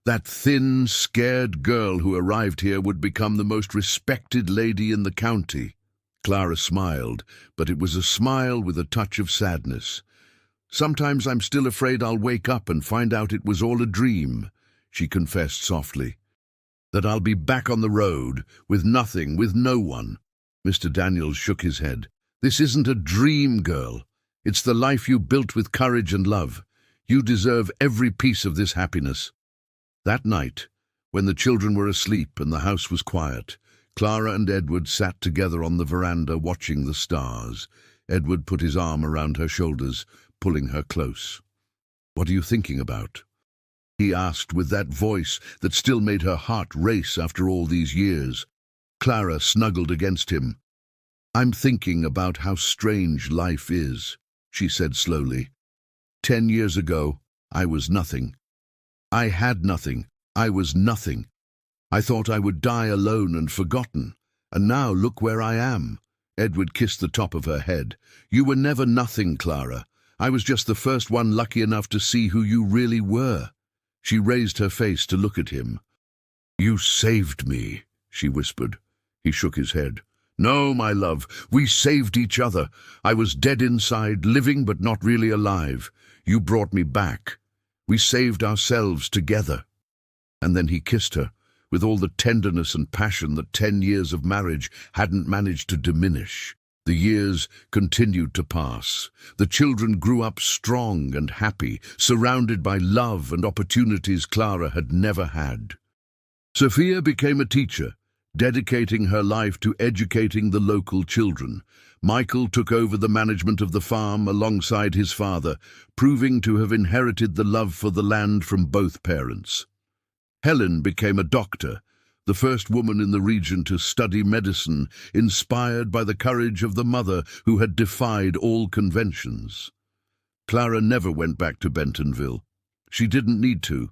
S1: That thin, scared girl who arrived here would become the most respected lady in the county. Clara smiled, but it was a smile with a touch of sadness. Sometimes I'm still afraid I'll wake up and find out it was all a dream, she confessed softly. That I'll be back on the road, with nothing, with no one. Mr. Daniels shook his head. This isn't a dream, girl. It's the life you built with courage and love. You deserve every piece of this happiness. That night, when the children were asleep and the house was quiet, Clara and Edward sat together on the veranda watching the stars. Edward put his arm around her shoulders, pulling her close. "What are you thinking about?" he asked with that voice that still made her heart race after all these years. Clara snuggled against him. "I'm thinking about how strange life is," she said slowly. 10 years ago, I was nothing. I had nothing. I was nothing. I thought I would die alone and forgotten. And now look where I am." Edward kissed the top of her head. "You were never nothing, Clara. I was just the first one lucky enough to see who you really were." She raised her face to look at him. "You saved me," she whispered. He shook his head. "No, my love, we saved each other. I was dead inside, living but not really alive. You brought me back. We saved ourselves together." And then he kissed her, with all the tenderness and passion that 10 years of marriage hadn't managed to diminish. The years continued to pass. The children grew up strong and happy, surrounded by love and opportunities Clara had never had. Sophia became a teacher, dedicating her life to educating the local children. Michael took over the management of the farm alongside his father, proving to have inherited the love for the land from both parents. Helen became a doctor, the first woman in the region to study medicine, inspired by the courage of the mother who had defied all conventions. Clara never went back to Bentonville. She didn't need to.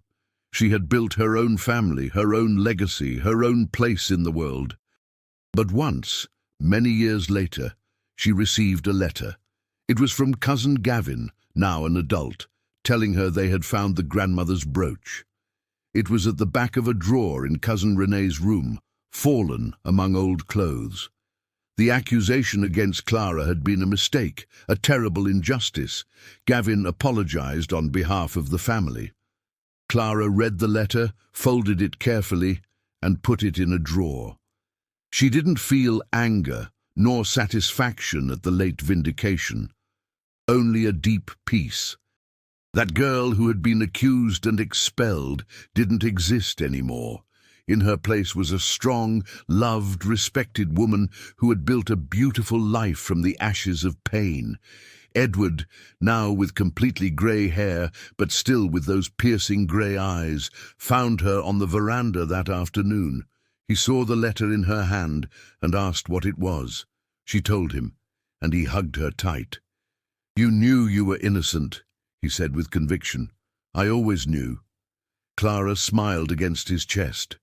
S1: She had built her own family, her own legacy, her own place in the world. But once, many years later, she received a letter. It was from Cousin Gavin, now an adult, telling her they had found the grandmother's brooch. It was at the back of a drawer in Cousin Renee's room, fallen among old clothes. The accusation against Clara had been a mistake, a terrible injustice. Gavin apologized on behalf of the family. Clara read the letter, folded it carefully, and put it in a drawer. She didn't feel anger nor satisfaction at the late vindication, only a deep peace. That girl who had been accused and expelled didn't exist anymore. In her place was a strong, loved, respected woman who had built a beautiful life from the ashes of pain. Edward, now with completely grey hair, but still with those piercing grey eyes, found her on the veranda that afternoon. He saw the letter in her hand and asked what it was. She told him, and he hugged her tight. "You knew you were innocent," he said with conviction. "I always knew." Clara smiled against his chest.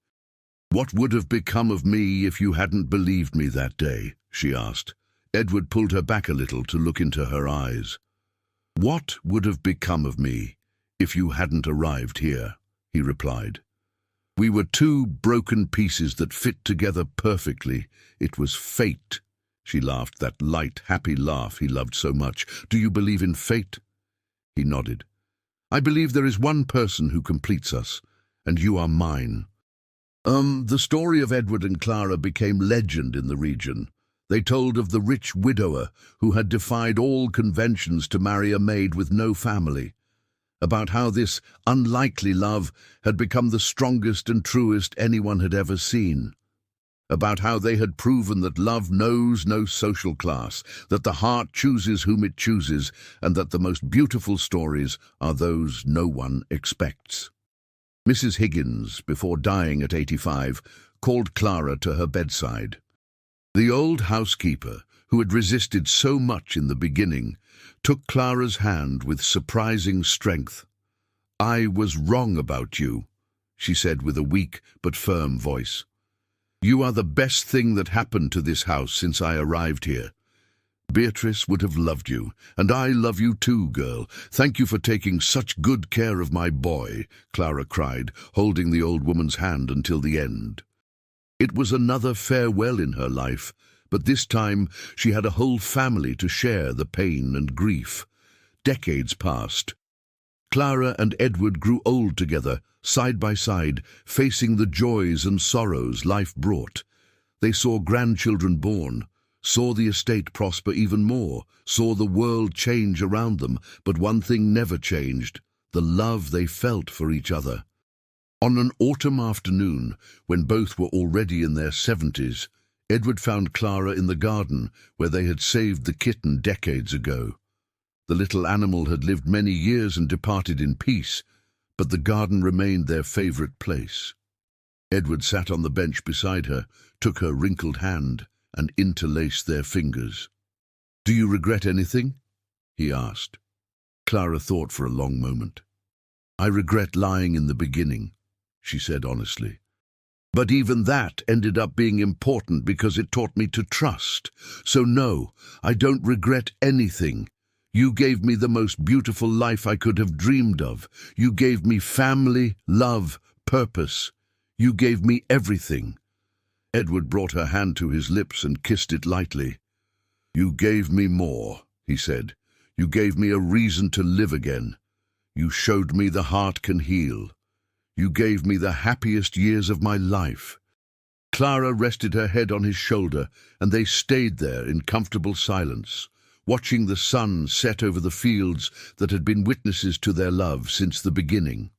S1: "What would have become of me if you hadn't believed me that day?" she asked. Edward pulled her back a little to look into her eyes. "What would have become of me if you hadn't arrived here?" he replied. "We were two broken pieces that fit together perfectly. It was fate." She laughed, that light, happy laugh he loved so much. "Do you believe in fate?" He nodded. "I believe there is one person who completes us, and you are mine." The story of Edward and Clara became legend in the region. They told of the rich widower who had defied all conventions to marry a maid with no family, about how this unlikely love had become the strongest and truest anyone had ever seen, about how they had proven that love knows no social class, that the heart chooses whom it chooses, and that the most beautiful stories are those no one expects. Mrs. Higgins, before dying at 85, called Clara to her bedside. The old housekeeper, who had resisted so much in the beginning, took Clara's hand with surprising strength. "I was wrong about you," she said with a weak but firm voice. "You are the best thing that happened to this house since I arrived here. Beatrice would have loved you, and I love you too, girl. Thank you for taking such good care of my boy, Clara cried, holding the old woman's hand until the end. It was another farewell in her life, but this time she had a whole family to share the pain and grief. Decades passed. Clara and Edward grew old together, side by side, facing the joys and sorrows life brought. They saw grandchildren born, saw the estate prosper even more, saw the world change around them, but one thing never changed: the love they felt for each other. On an autumn afternoon, when both were already in their 70s, Edward found Clara in the garden where they had saved the kitten decades ago. The little animal had lived many years and departed in peace, but the garden remained their favorite place. Edward sat on the bench beside her, took her wrinkled hand, and interlaced their fingers. "Do you regret anything?" he asked. Clara thought for a long moment. "I regret lying in the beginning," she said honestly. "But even that ended up being important because it taught me to trust. So no, I don't regret anything. You gave me the most beautiful life I could have dreamed of. You gave me family, love, purpose. You gave me everything." Edward brought her hand to his lips and kissed it lightly. "You gave me more," he said. "You gave me a reason to live again. You showed me the heart can heal. You gave me the happiest years of my life." Clara rested her head on his shoulder, and they stayed there in comfortable silence, watching the sun set over the fields that had been witnesses to their love since the beginning.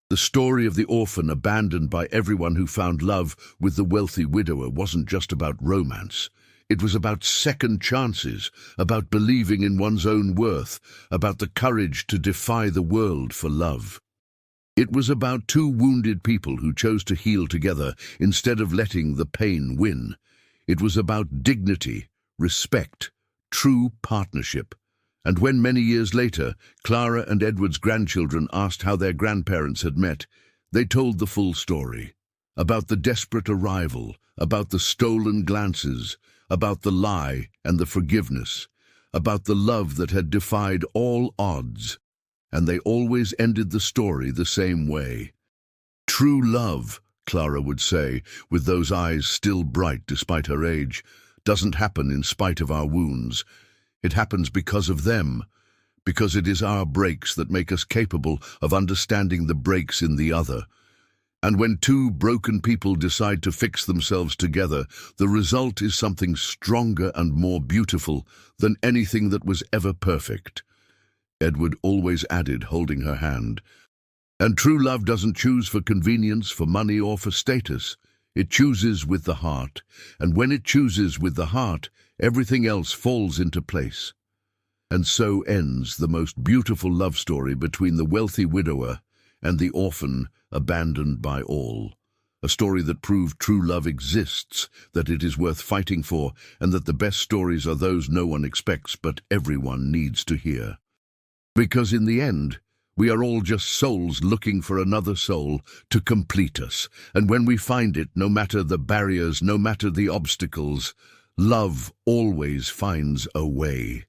S1: The story of the orphan abandoned by everyone who found love with the wealthy widower wasn't just about romance. It was about second chances, about believing in one's own worth, about the courage to defy the world for love. It was about two wounded people who chose to heal together instead of letting the pain win. It was about dignity, respect, true partnership. And when many years later, Clara and Edward's grandchildren asked how their grandparents had met, they told the full story. About the desperate arrival, about the stolen glances, about the lie and the forgiveness, about the love that had defied all odds. And they always ended the story the same way. "True love," Clara would say, with those eyes still bright despite her age, "doesn't happen in spite of our wounds. It happens because of them, because it is our breaks that make us capable of understanding the breaks in the other. And when two broken people decide to fix themselves together, the result is something stronger and more beautiful than anything that was ever perfect." Edward always added, holding her hand. "And true love doesn't choose for convenience, for money, or for status. It chooses with the heart, and when it chooses with the heart, everything else falls into place." And so ends the most beautiful love story between the wealthy widower and the orphan abandoned by all. A story that proved true love exists, that it is worth fighting for, and that the best stories are those no one expects but everyone needs to hear. Because in the end, we are all just souls looking for another soul to complete us. And when we find it, no matter the barriers, no matter the obstacles, love always finds a way.